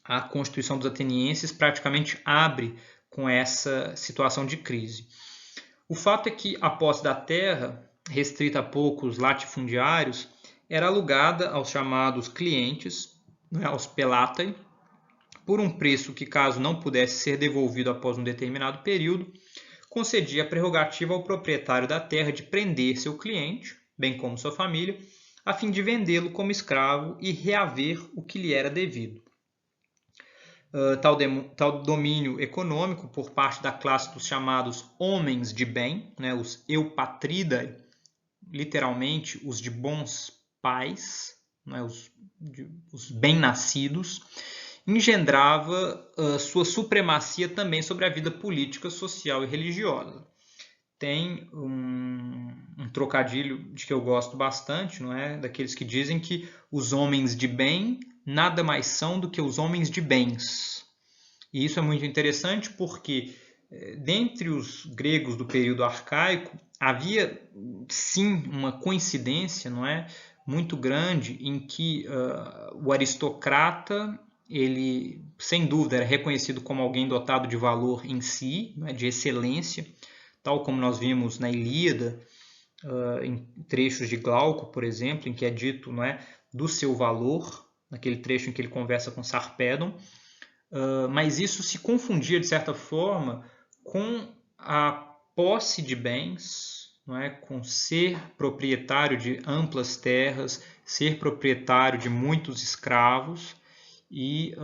A Constituição dos Atenienses praticamente abre com essa situação de crise. O fato é que a posse da terra, restrita a poucos latifundiários, era alugada aos chamados clientes, né, aos pelatai, por um preço que, caso não pudesse ser devolvido após um determinado período, concedia a prerrogativa ao proprietário da terra de prender seu cliente, bem como sua família, a fim de vendê-lo como escravo e reaver o que lhe era devido. Tal domínio econômico por parte da classe dos chamados homens de bem, né, os eupatridae, literalmente os de bons pais, né, os bem-nascidos, engendrava sua supremacia também sobre a vida política, social e religiosa. Tem um trocadilho de que eu gosto bastante, não é? Daqueles que dizem que os homens de bem nada mais são do que os homens de bens. E isso é muito interessante porque, dentre os gregos do período arcaico, havia sim uma coincidência, não é, muito grande em que o aristocrata, ele sem dúvida era reconhecido como alguém dotado de valor em si, não é, de excelência, tal como nós vimos na Ilíada, em trechos de Glauco, por exemplo, em que é dito, não é, do seu valor, naquele trecho em que ele conversa com Sarpedon, mas isso se confundia, de certa forma, com a posse de bens, não é? Com ser proprietário de amplas terras, ser proprietário de muitos escravos e,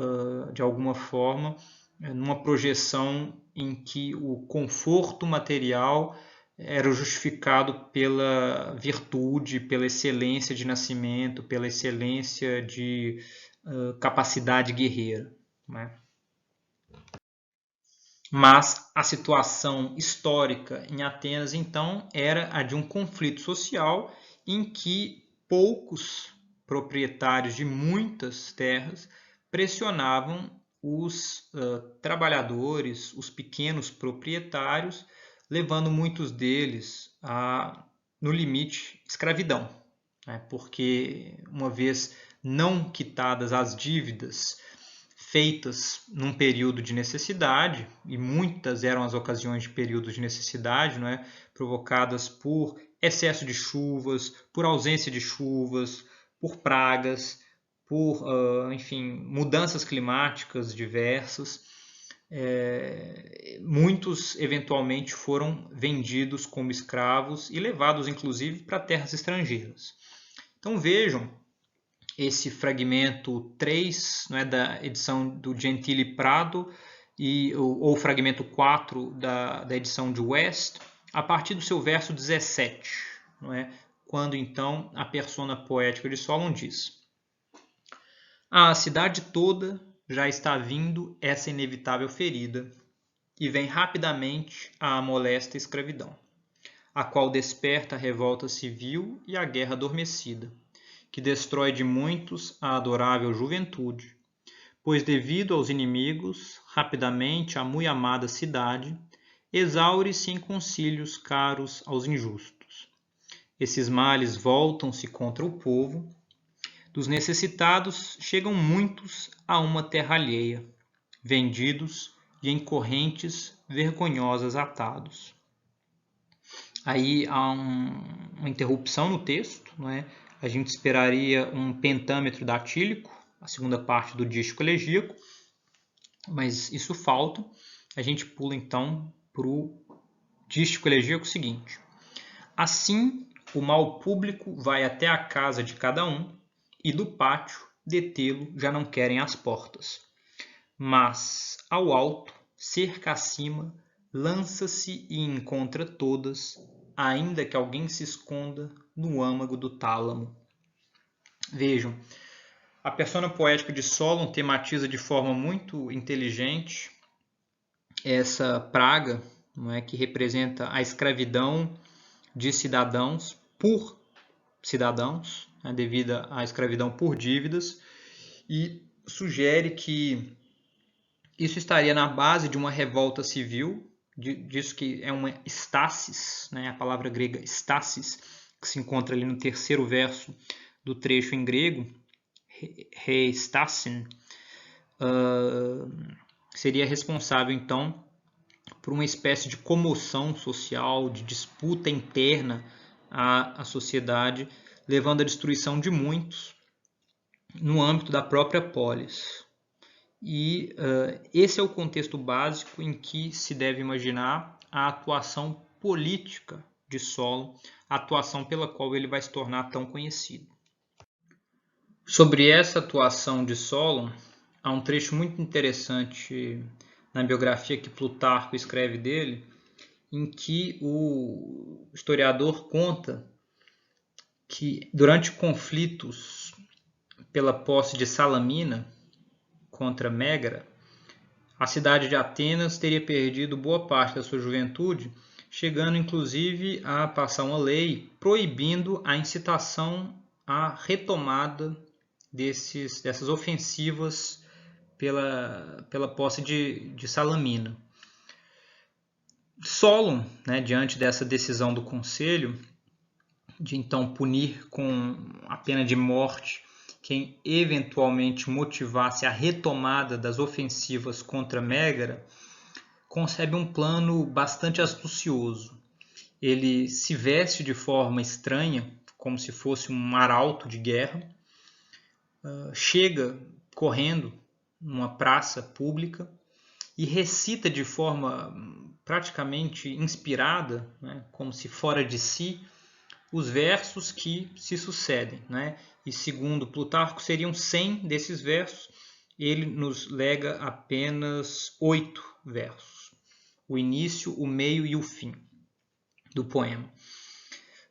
de alguma forma, numa projeção em que o conforto material era justificado pela virtude, pela excelência de nascimento, pela excelência de capacidade guerreira. Né? Mas a situação histórica em Atenas, então, era a de um conflito social em que poucos proprietários de muitas terras pressionavam os trabalhadores, os pequenos proprietários, levando muitos deles a, no limite, escravidão. Né? Porque, uma vez não quitadas as dívidas feitas num período de necessidade, e muitas eram as ocasiões de períodos de necessidade, não é? Provocadas por excesso de chuvas, por ausência de chuvas, por pragas, por, enfim, mudanças climáticas diversas. Muitos eventualmente foram vendidos como escravos e levados, inclusive, para terras estrangeiras. Então vejam esse fragmento 3, não é, da edição do Gentili Prado, ou fragmento 4 da edição de West, a partir do seu verso 17, não é, quando então a persona poética de Solon diz: a cidade toda já está vindo essa inevitável ferida, e vem rapidamente a molesta escravidão, a qual desperta a revolta civil e a guerra adormecida, que destrói de muitos a adorável juventude, pois devido aos inimigos, rapidamente a muito amada cidade, exaure-se em concílios caros aos injustos. Esses males voltam-se contra o povo, dos necessitados chegam muitos a uma terra alheia, vendidos e em correntes vergonhosas atados. Aí há uma interrupção no texto, não é? A gente esperaria um pentâmetro datílico, a segunda parte do dístico elegíaco, mas isso falta. A gente pula então para o dístico elegíaco seguinte. Assim, o mal público vai até a casa de cada um, e do pátio detê-lo já não querem as portas. Mas, ao alto, cerca acima, lança-se e encontra todas, ainda que alguém se esconda no âmago do tálamo. Vejam, a persona poética de Solon tematiza de forma muito inteligente essa praga, não é, que representa a escravidão de cidadãos por cidadãos, né, devido à escravidão por dívidas, e sugere que isso estaria na base de uma revolta civil, disso que é uma stasis, né, a palavra grega stasis, que se encontra ali no terceiro verso do trecho em grego, re stasin, seria responsável então por uma espécie de comoção social, de disputa interna à sociedade, levando à destruição de muitos no âmbito da própria polis. E esse é o contexto básico em que se deve imaginar a atuação política de Solon, a atuação pela qual ele vai se tornar tão conhecido. Sobre essa atuação de Solon, há um trecho muito interessante na biografia que Plutarco escreve dele, em que o historiador conta que durante conflitos pela posse de Salamina contra Megara, a cidade de Atenas teria perdido boa parte da sua juventude, chegando inclusive a passar uma lei proibindo a incitação à retomada dessas ofensivas pela posse de Salamina. Solon, diante dessa decisão do conselho, de então punir com a pena de morte quem eventualmente motivasse a retomada das ofensivas contra Megara, concebe um plano bastante astucioso. Ele se veste de forma estranha, como se fosse um arauto de guerra, chega correndo numa praça pública e recita de forma praticamente inspirada, como se fora de si, os versos que se sucedem. E segundo Plutarco, seriam 100 desses versos, ele nos lega apenas 8 versos. O início, o meio e o fim do poema.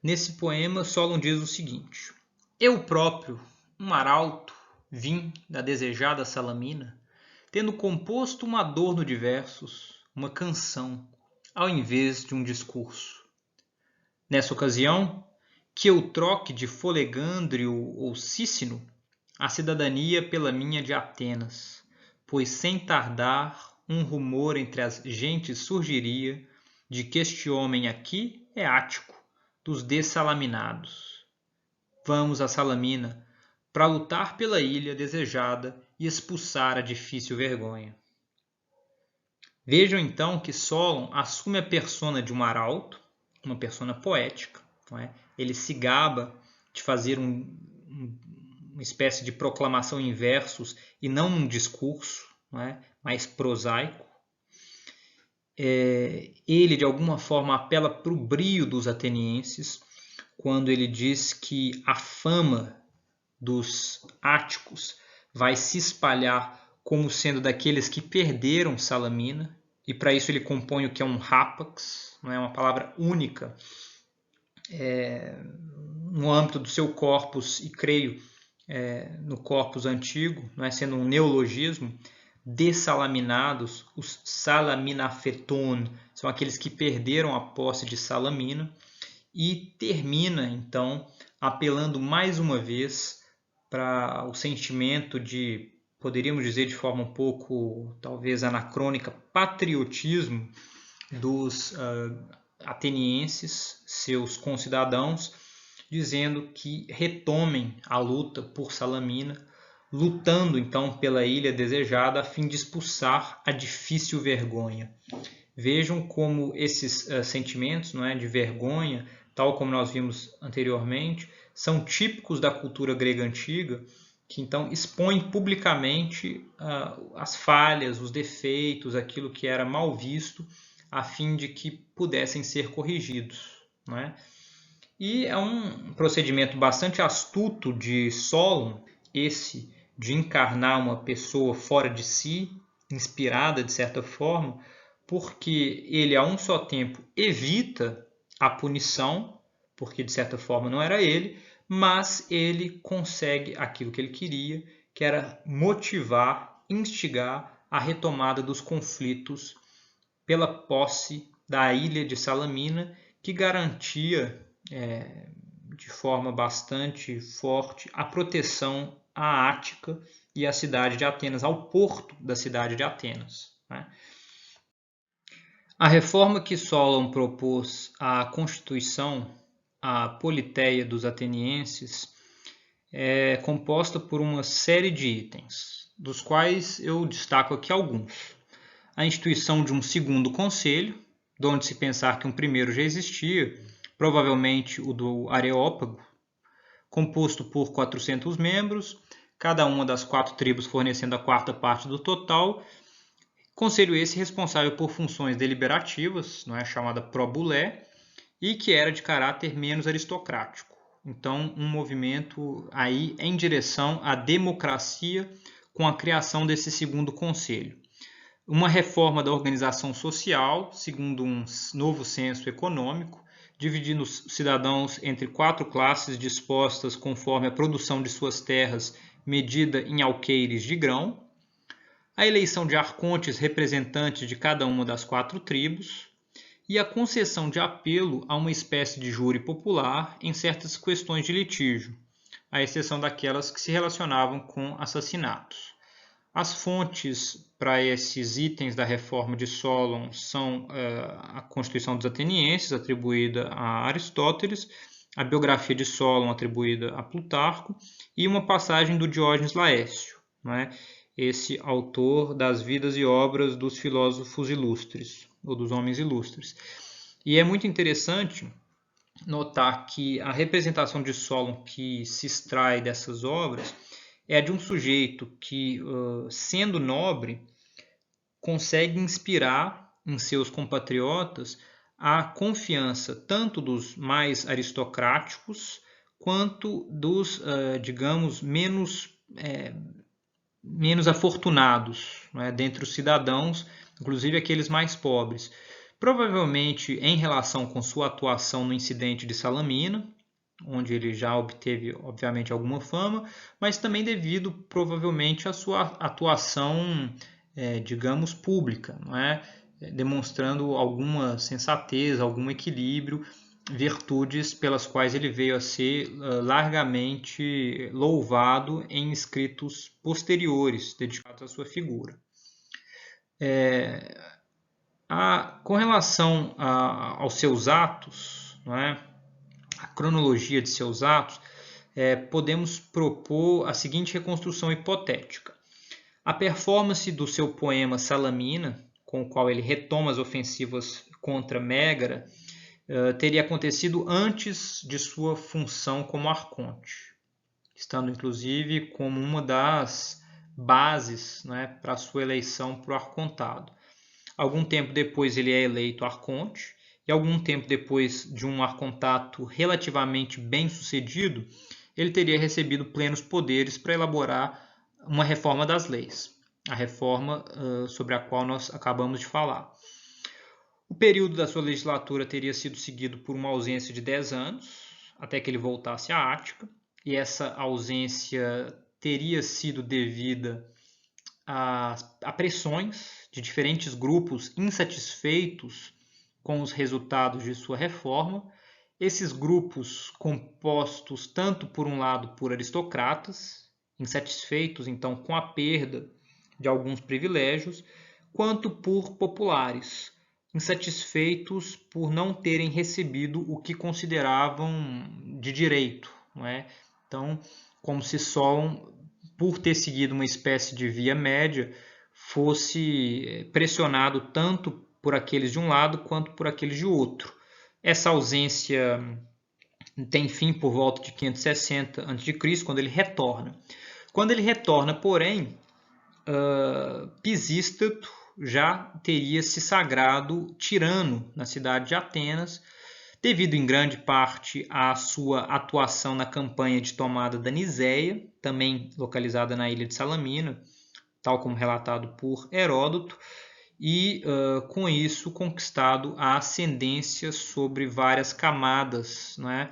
Nesse poema, Solon diz o seguinte: eu próprio, um arauto, vim da desejada Salamina, tendo composto um adorno de versos, uma canção, ao invés de um discurso. Nessa ocasião, que eu troque de Folegandrio ou Cícino a cidadania pela minha de Atenas, pois sem tardar um rumor entre as gentes surgiria de que este homem aqui é Ático, dos dessalaminados. Vamos a Salamina, para lutar pela ilha desejada e expulsar a difícil vergonha. Vejam então que Solon assume a persona de um arauto, uma persona poética. Ele se gaba de fazer uma espécie de proclamação em versos e não um discurso mais prosaico. Ele, de alguma forma, apela para o brio dos atenienses quando ele diz que a fama dos áticos vai se espalhar como sendo daqueles que perderam Salamina, e para isso ele compõe o que é um rápax, uma palavra única no âmbito do seu corpus, e creio no corpus antigo, sendo um neologismo. Dessalaminados, os salaminafeton, são aqueles que perderam a posse de Salamina, e termina então apelando mais uma vez para o sentimento de, poderíamos dizer de forma um pouco talvez anacrônica, patriotismo dos atenienses, seus concidadãos, dizendo que retomem a luta por Salamina, lutando então pela ilha desejada a fim de expulsar a difícil vergonha. Vejam como esses sentimentos de vergonha, tal como nós vimos anteriormente, são típicos da cultura grega antiga, que então expõe publicamente as falhas, os defeitos, aquilo que era mal visto, a fim de que pudessem ser corrigidos. E é um procedimento bastante astuto de Solon, esse de encarnar uma pessoa fora de si, inspirada de certa forma, porque ele a um só tempo evita a punição, porque de certa forma não era ele, mas ele consegue aquilo que ele queria, que era motivar, instigar a retomada dos conflitos pela posse da ilha de Salamina, que garantia de forma bastante forte a proteção à Ática e à cidade de Atenas, ao porto da cidade de Atenas. A reforma que Solon propôs à Constituição, a Politeia dos atenienses, é composta por uma série de itens, dos quais eu destaco aqui alguns. a instituição de um segundo conselho, de onde se pensar que um primeiro já existia, provavelmente o do Areópago, composto por 400 membros, cada uma das 4 tribos fornecendo a quarta parte do total. Conselho esse responsável por funções deliberativas, não é, chamada probulé, e que era de caráter menos aristocrático. Então, um movimento aí em direção à democracia com a criação desse segundo conselho. Uma reforma da organização social, segundo um novo censo econômico, dividindo os cidadãos entre 4 classes dispostas conforme a produção de suas terras medida em alqueires de grão, a eleição de arcontes representantes de cada uma das 4 tribos e a concessão de apelo a uma espécie de júri popular em certas questões de litígio, à exceção daquelas que se relacionavam com assassinatos. As fontes para esses itens da reforma de Solon são a Constituição dos Atenienses, atribuída a Aristóteles, a biografia de Solon, atribuída a Plutarco, e uma passagem do Diógenes Laércio, né? Esse autor das vidas e obras dos filósofos ilustres, ou dos homens ilustres. E é muito interessante notar que a representação de Solon que se extrai dessas obras é a de um sujeito que, sendo nobre, consegue inspirar em seus compatriotas a confiança tanto dos mais aristocráticos quanto dos, digamos, menos afortunados, né, dentre os cidadãos, inclusive aqueles mais pobres. Provavelmente em relação com sua atuação no incidente de Salamina, onde ele já obteve, obviamente, alguma fama, mas também devido, provavelmente, à sua atuação, digamos, pública, não é? Demonstrando alguma sensatez, algum equilíbrio, virtudes pelas quais ele veio a ser largamente louvado em escritos posteriores dedicados à sua figura. Com relação aos seus atos, não é? A cronologia de seus atos, podemos propor a seguinte reconstrução hipotética. A performance do seu poema Salamina, com o qual ele retoma as ofensivas contra Mégara, teria acontecido antes de sua função como arconte, estando inclusive como uma das bases, né, para a sua eleição para o arcontado. Algum tempo depois ele é eleito arconte, e algum tempo depois de um arcontato relativamente bem sucedido, ele teria recebido plenos poderes para elaborar uma reforma das leis, a reforma sobre a qual nós acabamos de falar. O período da sua legislatura teria sido seguido por uma ausência de 10 anos, até que ele voltasse à Ática, e essa ausência teria sido devida a pressões de diferentes grupos insatisfeitos com os resultados de sua reforma. Esses grupos compostos tanto por um lado por aristocratas, insatisfeitos então com a perda de alguns privilégios, quanto por populares, insatisfeitos por não terem recebido o que consideravam de direito, não é? Então, como se Solon, por ter seguido uma espécie de via média, fosse pressionado tanto por aqueles de um lado quanto por aqueles de outro. Essa ausência tem fim por volta de 560 a.C., quando ele retorna. Quando ele retorna, porém, Pisístrato já teria se sagrado tirano na cidade de Atenas, devido em grande parte à sua atuação na campanha de tomada da Niséia, também localizada na ilha de Salamina, tal como relatado por Heródoto, e com isso conquistado a ascendência sobre várias camadas, né,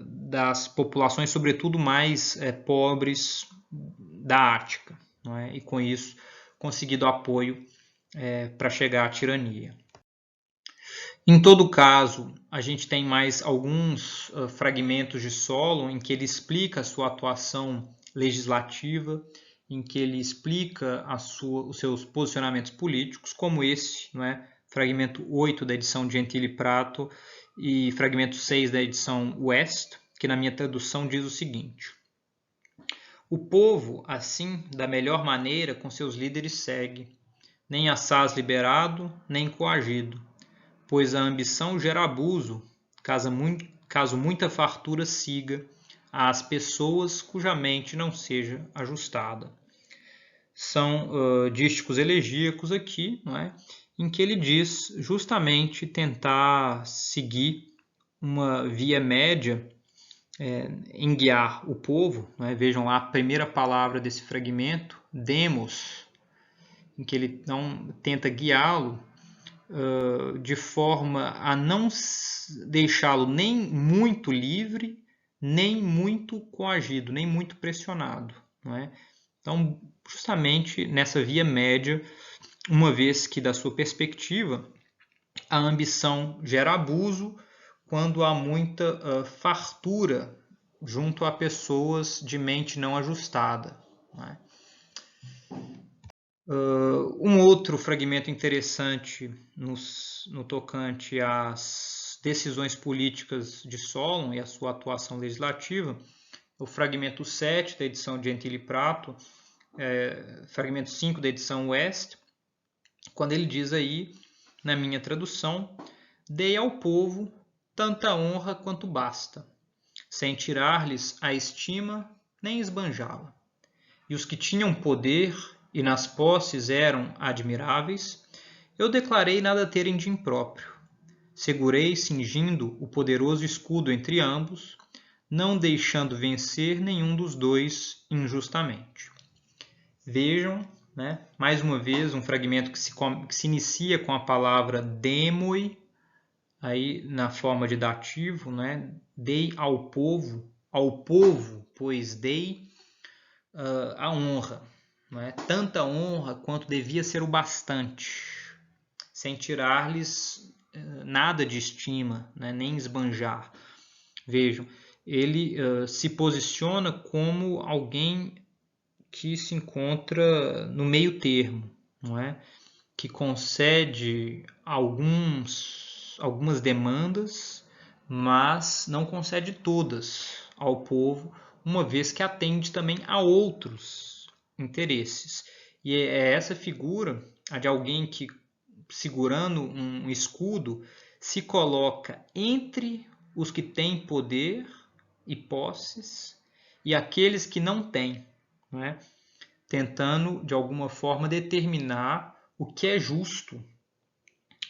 das populações, sobretudo mais pobres da Ática, não é? E com isso conseguido apoio para chegar à tirania. Em todo caso, a gente tem mais alguns fragmentos de Solon em que ele explica a sua atuação legislativa, em que ele explica os seus posicionamentos políticos, como esse, não é? Fragmento 8 da edição de Gentili Prato e fragmento 6 da edição West, que na minha tradução diz o seguinte: o povo, assim, da melhor maneira, com seus líderes segue, nem assaz liberado, nem coagido, pois a ambição gera abuso, caso muita fartura siga às pessoas cuja mente não seja ajustada. São dísticos elegíacos aqui, não é? Em que ele diz justamente tentar seguir uma via média em guiar o povo. Não é? Vejam lá a primeira palavra desse fragmento, demos, em que ele não tenta guiá-lo de forma a não deixá-lo nem muito livre, nem muito coagido, nem muito pressionado. Não é? Então, justamente nessa via média, uma vez que, da sua perspectiva, a ambição gera abuso quando há muita fartura junto a pessoas de mente não ajustada. Não é? Um outro fragmento interessante no tocante às decisões políticas de Solon e a sua atuação legislativa, o fragmento 7 da edição Gentili Prato, fragmento 5 da edição West, quando ele diz aí, na minha tradução, dei ao povo tanta honra quanto basta, sem tirar-lhes a estima nem esbanjá-la. E os que tinham poder e nas posses eram admiráveis, eu declarei nada terem de impróprio. Segurei cingindo o poderoso escudo entre ambos, não deixando vencer nenhum dos dois injustamente. Vejam, né, mais uma vez, um fragmento que se inicia com a palavra demoi, aí na forma de dativo, né, dei ao povo, pois dei a honra, né, tanta honra quanto devia ser o bastante, sem tirar-lhes nada de estima, né, nem esbanjar. Vejam, ele se posiciona como alguém que se encontra no meio termo, não é? Que concede algumas demandas, mas não concede todas ao povo, uma vez que atende também a outros interesses. E é essa figura, a de alguém que, segurando um escudo, se coloca entre os que têm poder e posses e aqueles que não têm, não é? Tentando, de alguma forma, determinar o que é justo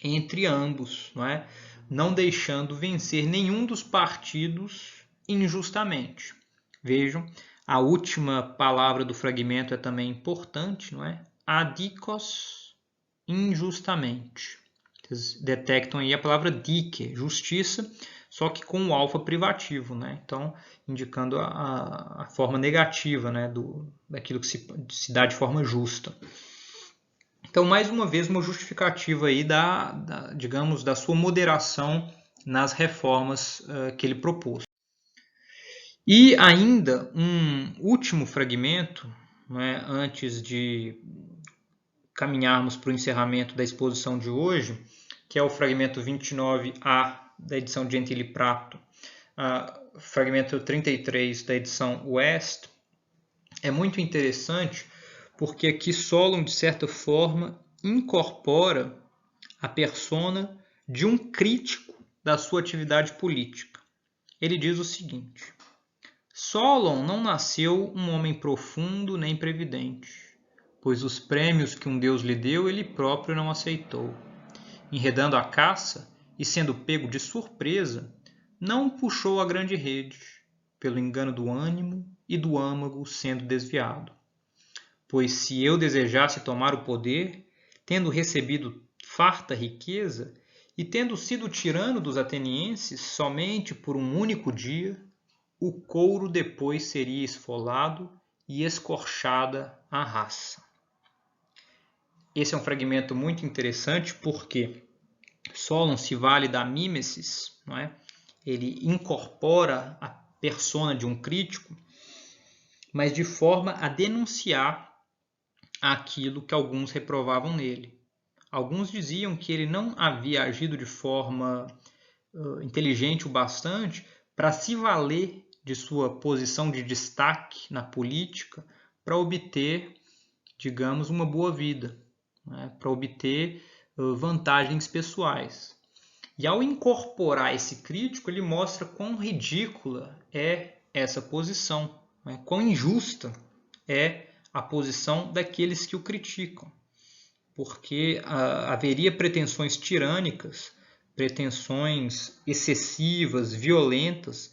entre ambos, não é? Não deixando vencer nenhum dos partidos injustamente. Vejam, a última palavra do fragmento é também importante, não é? Adikos, injustamente. Vocês detectam aí a palavra dike, justiça, só que com o alfa privativo, né? Então, indicando a forma negativa, né, daquilo que se dá de forma justa. Então, mais uma vez, uma justificativa aí digamos, da sua moderação nas reformas que ele propôs. E ainda um último fragmento, né, antes de caminharmos para o encerramento da exposição de hoje, que é o fragmento 29A da edição Gentili Prato, fragmento 33 da edição West, é muito interessante porque aqui Solon, de certa forma, incorpora a persona de um crítico da sua atividade política. Ele diz o seguinte: Solon não nasceu um homem profundo nem previdente, pois os prêmios que um deus lhe deu ele próprio não aceitou. Enredando a caça e sendo pego de surpresa, não puxou a grande rede, pelo engano do ânimo e do âmago sendo desviado. Pois se eu desejasse tomar o poder, tendo recebido farta riqueza e tendo sido tirano dos atenienses somente por um único dia, o couro depois seria esfolado e escorchada a raça. Esse é um fragmento muito interessante porque Solon se vale da mimesis, não é? Ele incorpora a persona de um crítico, mas de forma a denunciar aquilo que alguns reprovavam nele. Alguns diziam que ele não havia agido de forma inteligente o bastante para se valer de sua posição de destaque na política para obter, digamos, uma boa vida. né, para obter vantagens pessoais. E ao incorporar esse crítico, ele mostra quão ridícula é essa posição, né, quão injusta é a posição daqueles que o criticam, porque haveria pretensões tirânicas, pretensões excessivas, violentas,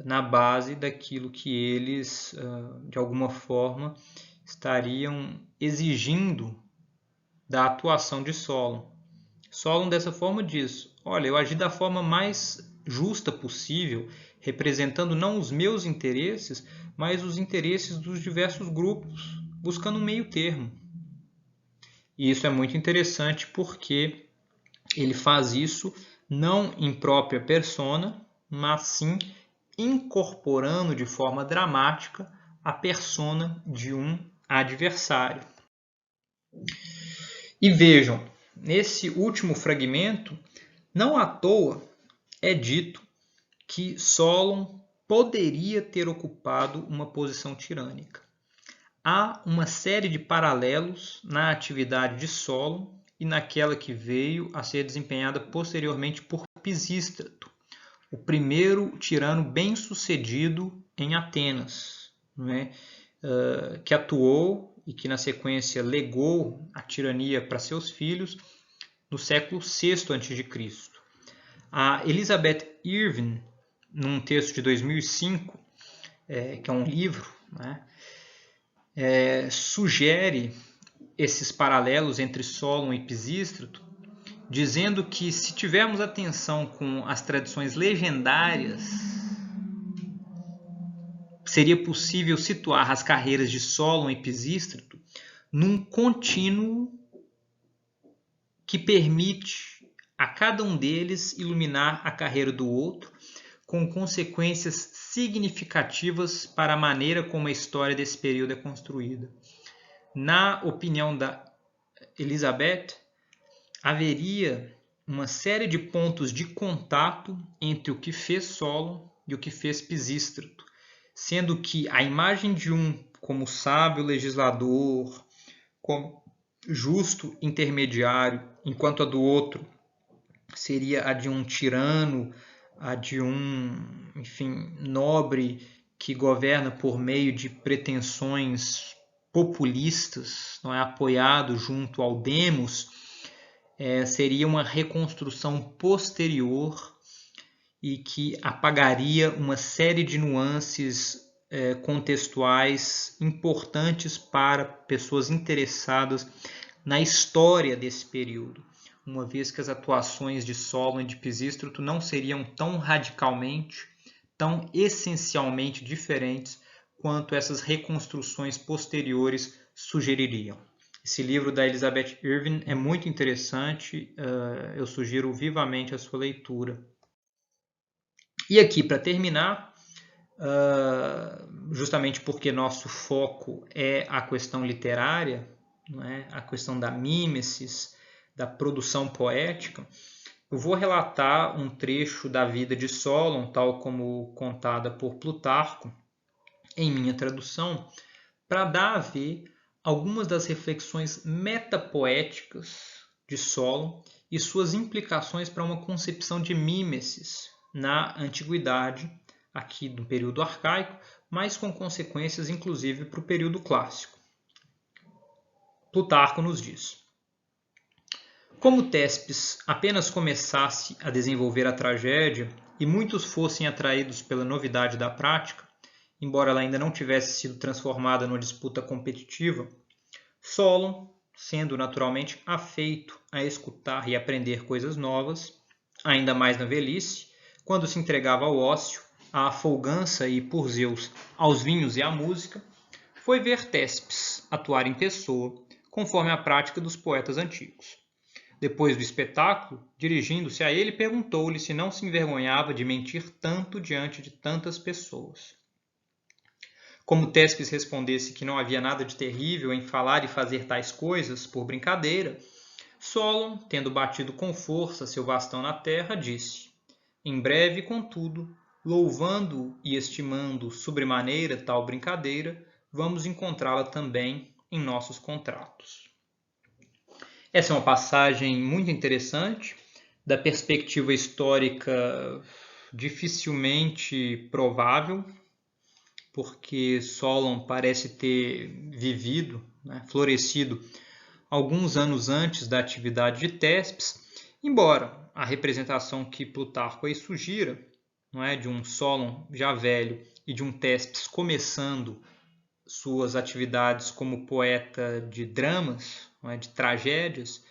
na base daquilo que eles, de alguma forma, estariam exigindo da atuação de Solon. Solon, dessa forma, diz: olha, eu agi da forma mais justa possível, representando não os meus interesses, mas os interesses dos diversos grupos, buscando um meio termo. E isso é muito interessante porque ele faz isso não em própria persona, mas sim incorporando de forma dramática a persona de um adversário. E vejam, nesse último fragmento, não à toa é dito que Solon poderia ter ocupado uma posição tirânica. Há uma série de paralelos na atividade de Solon e naquela que veio a ser desempenhada posteriormente por Pisístrato, o primeiro tirano bem-sucedido em Atenas, né? Que atuou e que na sequência legou a tirania para seus filhos no século VI a.C. A Elizabeth Irvin, num texto de 2005, que é um livro, né, sugere esses paralelos entre Solon e Pisístrato, dizendo que se tivermos atenção com as tradições legendárias, seria possível situar as carreiras de Solon e Pisístrato num contínuo que permite a cada um deles iluminar a carreira do outro, com consequências significativas para a maneira como a história desse período é construída. Na opinião da Elizabeth, haveria uma série de pontos de contato entre o que fez Solon e o que fez Pisístrato, sendo que a imagem de um como sábio legislador, como justo intermediário, enquanto a do outro seria a de um tirano, a de um, enfim, nobre que governa por meio de pretensões populistas, não é, apoiado junto ao demos, seria uma reconstrução posterior e que apagaria uma série de nuances contextuais importantes para pessoas interessadas na história desse período, uma vez que as atuações de Solon e de Pisístrato não seriam tão radicalmente, tão essencialmente diferentes quanto essas reconstruções posteriores sugeririam. Esse livro da Elizabeth Irvin é muito interessante, eu sugiro vivamente a sua leitura. E aqui, para terminar, justamente porque nosso foco é a questão literária, não é? A questão da mímesis, da produção poética, eu vou relatar um trecho da vida de Solon, tal como contada por Plutarco, em minha tradução, para dar a ver algumas das reflexões metapoéticas de Solon e suas implicações para uma concepção de mímesis na antiguidade, aqui do período arcaico, mas com consequências inclusive para o período clássico. Plutarco nos diz: como Tespes apenas começasse a desenvolver a tragédia e muitos fossem atraídos pela novidade da prática, embora ela ainda não tivesse sido transformada numa disputa competitiva, Solon, sendo naturalmente afeito a escutar e aprender coisas novas, ainda mais na velhice, quando se entregava ao ócio, à folgança e, por Zeus, aos vinhos e à música, foi ver Tespes atuar em pessoa, conforme a prática dos poetas antigos. Depois do espetáculo, dirigindo-se a ele, perguntou-lhe se não se envergonhava de mentir tanto diante de tantas pessoas. Como Tespes respondesse que não havia nada de terrível em falar e fazer tais coisas por brincadeira, Solon, tendo batido com força seu bastão na terra, disse: em breve, contudo, louvando e estimando sobremaneira tal brincadeira, vamos encontrá-la também em nossos contratos. Essa é uma passagem muito interessante, da perspectiva histórica dificilmente provável, porque Solon parece ter vivido, né, florescido alguns anos antes da atividade de Tespes, embora a representação que Plutarco aí sugira, não é, de um Solon já velho e de um Tespes começando suas atividades como poeta de dramas, não é, de tragédias,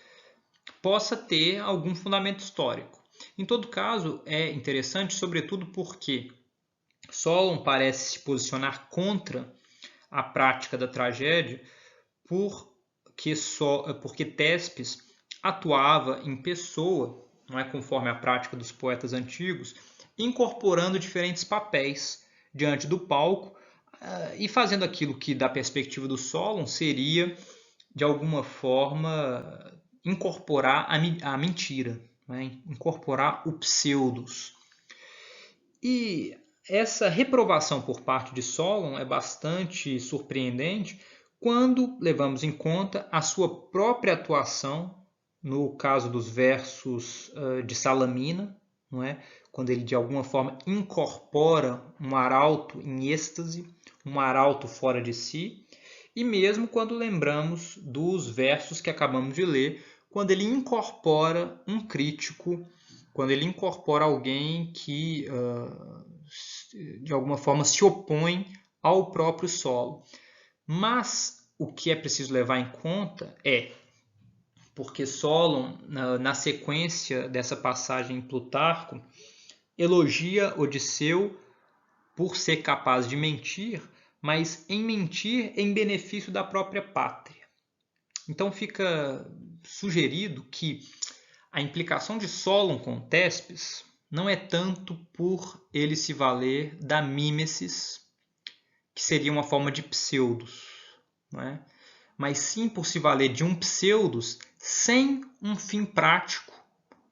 possa ter algum fundamento histórico. Em todo caso, é interessante, sobretudo porque Solon parece se posicionar contra a prática da tragédia porque Tespes atuava em pessoa, não é, conforme a prática dos poetas antigos, incorporando diferentes papéis diante do palco e fazendo aquilo que, da perspectiva do Solon, seria, de alguma forma, incorporar a mentira, né? Incorporar o pseudos. E essa reprovação por parte de Solon é bastante surpreendente quando levamos em conta a sua própria atuação no caso dos versos de Salamina, não é? Quando ele de alguma forma incorpora um arauto em êxtase, um arauto fora de si, e mesmo quando lembramos dos versos que acabamos de ler, quando ele incorpora um crítico, quando ele incorpora alguém que de alguma forma se opõe ao próprio Solon. Mas o que é preciso levar em conta é, porque Solon, na sequência dessa passagem em Plutarco, elogia Odisseu por ser capaz de mentir, mas em mentir em benefício da própria pátria. Então fica sugerido que a implicação de Solon com Tespes não é tanto por ele se valer da mímesis, que seria uma forma de pseudos, não é? Mas sim por se valer de um pseudos sem um fim prático,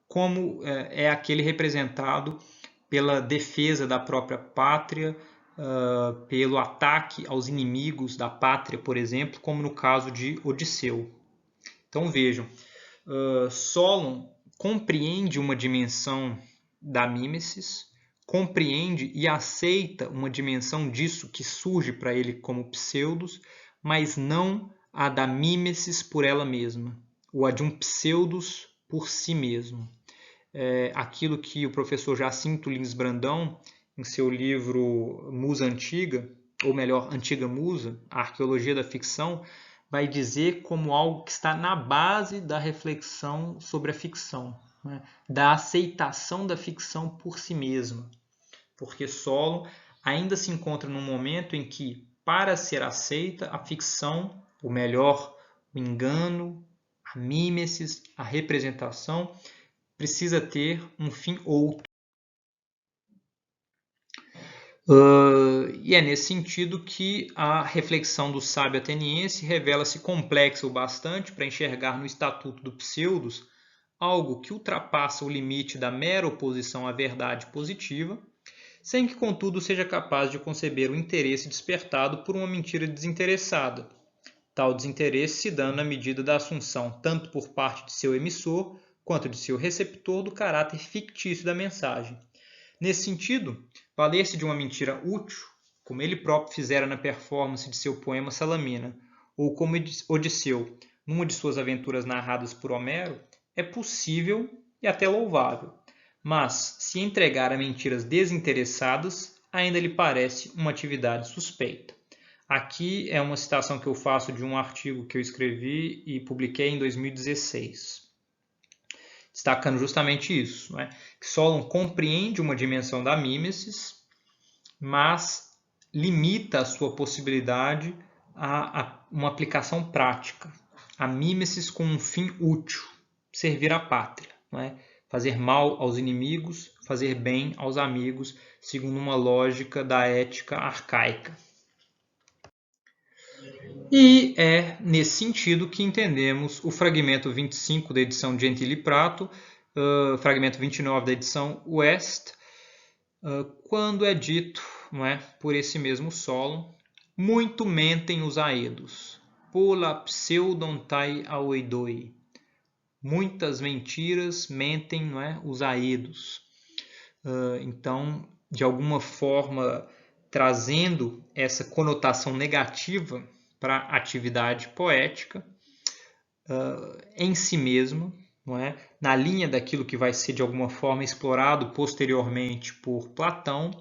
como é aquele representado pela defesa da própria pátria, pelo ataque aos inimigos da pátria, por exemplo, como no caso de Odisseu. Então vejam, Solon compreende uma dimensão da mímesis, compreende e aceita uma dimensão disso que surge para ele como pseudos, mas não a da mímesis por ela mesma, ou a de um pseudos por si mesmo. Aquilo que o professor Jacinto Lins Brandão, em seu livro Musa Antiga, ou melhor, Antiga Musa, a Arqueologia da Ficção, vai dizer como algo que está na base da reflexão sobre a ficção, né? Da aceitação da ficção por si mesma. Porque Solon ainda se encontra num momento em que, para ser aceita, a ficção, ou melhor, o engano, a mímesis, a representação, precisa ter um fim outro. E é nesse sentido que a reflexão do sábio ateniense revela-se complexa o bastante para enxergar no estatuto do pseudos algo que ultrapassa o limite da mera oposição à verdade positiva, sem que, contudo, seja capaz de conceber o interesse despertado por uma mentira desinteressada, tal desinteresse se dando na medida da assunção, tanto por parte de seu emissor, quanto de seu receptor, do caráter fictício da mensagem. Nesse sentido, valer-se de uma mentira útil, como ele próprio fizera na performance de seu poema Salamina, ou como Odisseu, numa de suas aventuras narradas por Homero, é possível e até louvável. Mas, se entregar a mentiras desinteressadas, ainda lhe parece uma atividade suspeita. Aqui é uma citação que eu faço de um artigo que eu escrevi e publiquei em 2016. Destacando justamente isso, né? Que Solon compreende uma dimensão da mímesis, mas limita a sua possibilidade a uma aplicação prática. A mímesis com um fim útil, servir à pátria, não é? Fazer mal aos inimigos, fazer bem aos amigos, segundo uma lógica da ética arcaica. E é nesse sentido que entendemos o fragmento 25 da edição Gentili Prato, fragmento 29 da edição West, quando é dito, não é, por esse mesmo Solon, muito mentem os aedos, pola pseudon tai aueidoi, muitas mentiras mentem, não é, os aedos. Então, de alguma forma, trazendo essa conotação negativa para a atividade poética em si mesma, não é? Na linha daquilo que vai ser de alguma forma explorado posteriormente por Platão,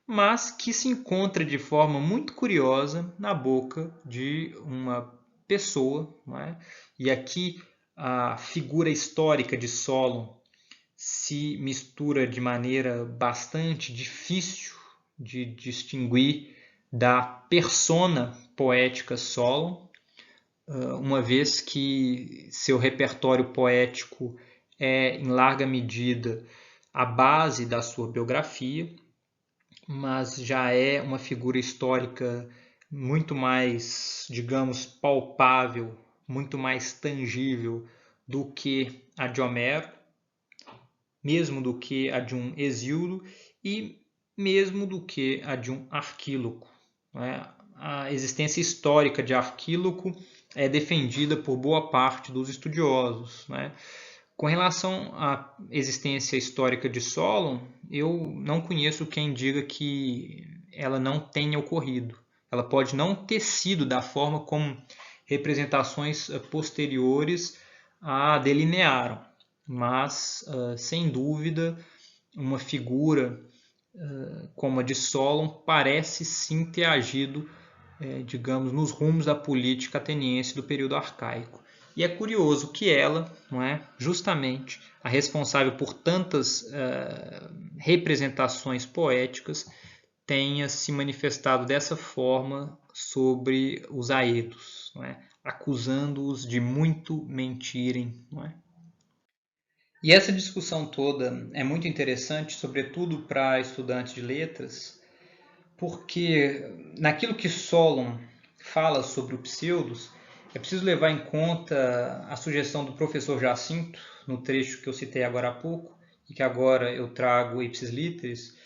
mas que se encontra de forma muito curiosa na boca de uma pessoa, não é? E aqui a figura histórica de Solon se mistura de maneira bastante difícil de distinguir da persona poética Solon, uma vez que seu repertório poético é, em larga medida, a base da sua biografia, mas já é uma figura histórica muito mais, digamos, palpável, muito mais tangível do que a de Homero, mesmo do que a de um Hesíodo e mesmo do que a de um Arquíloco. A existência histórica de Arquíloco é defendida por boa parte dos estudiosos. Com relação à existência histórica de Solon, eu não conheço quem diga que ela não tenha ocorrido. Ela pode não ter sido da forma como representações posteriores a delinearam, mas, sem dúvida, uma figura como a de Solon parece sim ter agido, digamos, nos rumos da política ateniense do período arcaico. E é curioso que ela, não é, justamente a responsável por tantas representações poéticas, tenha se manifestado dessa forma sobre os aedos, não é, acusando-os de muito mentirem. Não é? E essa discussão toda é muito interessante, sobretudo para estudantes de letras, porque naquilo que Solon fala sobre o Pseudos, é preciso levar em conta a sugestão do professor Jacinto, no trecho que eu citei agora há pouco, e que agora eu trago ipsis literis,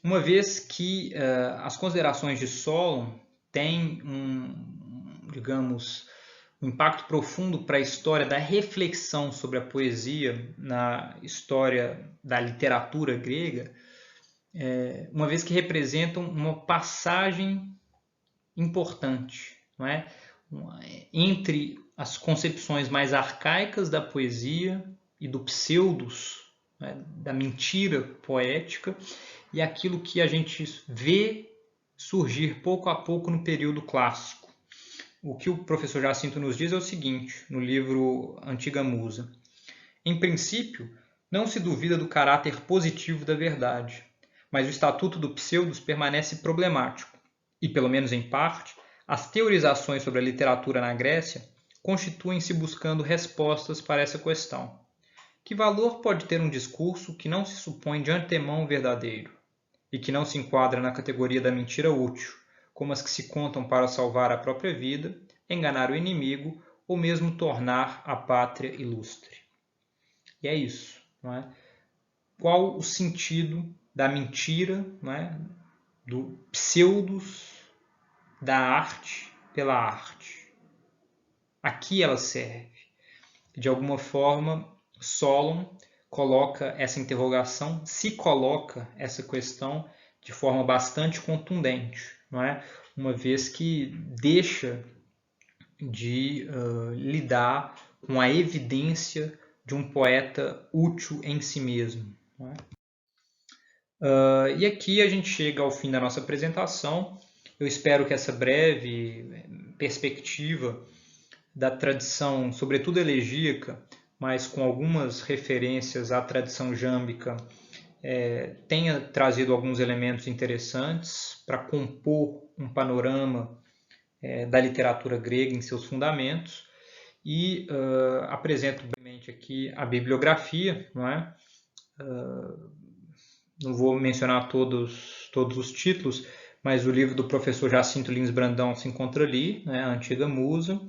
uma vez que as considerações de Solon têm digamos, um impacto profundo para a história da reflexão sobre a poesia na história da literatura grega, uma vez que representam uma passagem importante, não é? Entre as concepções mais arcaicas da poesia e do pseudos, né? Da mentira poética, e aquilo que a gente vê surgir pouco a pouco no período clássico. O que o professor Jacinto nos diz é o seguinte, no livro Antiga Musa. Em princípio, não se duvida do caráter positivo da verdade, mas o estatuto do pseudos permanece problemático, e, pelo menos em parte, as teorizações sobre a literatura na Grécia constituem-se buscando respostas para essa questão. Que valor pode ter um discurso que não se supõe de antemão verdadeiro, e que não se enquadra na categoria da mentira útil, como as que se contam para salvar a própria vida, enganar o inimigo ou mesmo tornar a pátria ilustre? E é isso. Não é? Qual o sentido da mentira, não é? Do pseudos da arte pela arte? A que ela serve? De alguma forma, Solon coloca essa interrogação, se coloca essa questão de forma bastante contundente, não é? Uma vez que deixa de lidar com a evidência de um poeta útil em si mesmo. Não é? E aqui a gente chega ao fim da nossa apresentação. Eu espero que essa breve perspectiva da tradição, sobretudo elegíaca, mas com algumas referências à tradição jâmbica, tenha trazido alguns elementos interessantes para compor um panorama da literatura grega em seus fundamentos e apresento brevemente aqui a bibliografia, não é? Não vou mencionar todos os títulos, mas o livro do professor Jacinto Lins Brandão se encontra ali, né? A Antiga Musa.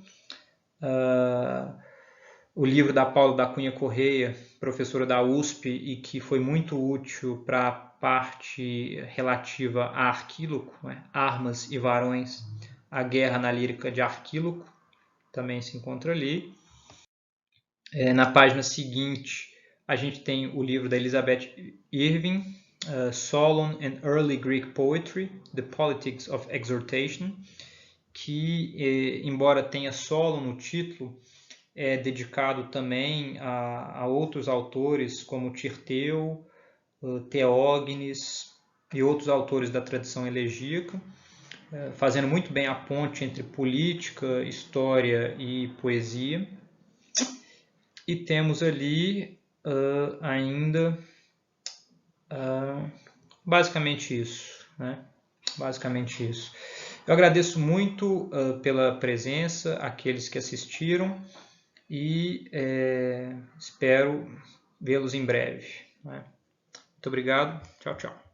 O livro da Paula da Cunha Correia, professora da USP, e que foi muito útil para a parte relativa a Arquíloco, né? Armas e Varões, a Guerra na Lírica de Arquíloco, também se encontra ali. Na página seguinte, a gente tem o livro da Elizabeth Irving, Solon and Early Greek Poetry, The Politics of Exhortation, que, embora tenha Solon no título, é dedicado também a outros autores como Tirteu, Teógenes e outros autores da tradição elegíaca, fazendo muito bem a ponte entre política, história e poesia. E temos ali ainda basicamente isso, né? Basicamente isso. Eu agradeço muito pela presença, aqueles que assistiram, e espero vê-los em breve, né? Muito obrigado. Tchau, tchau.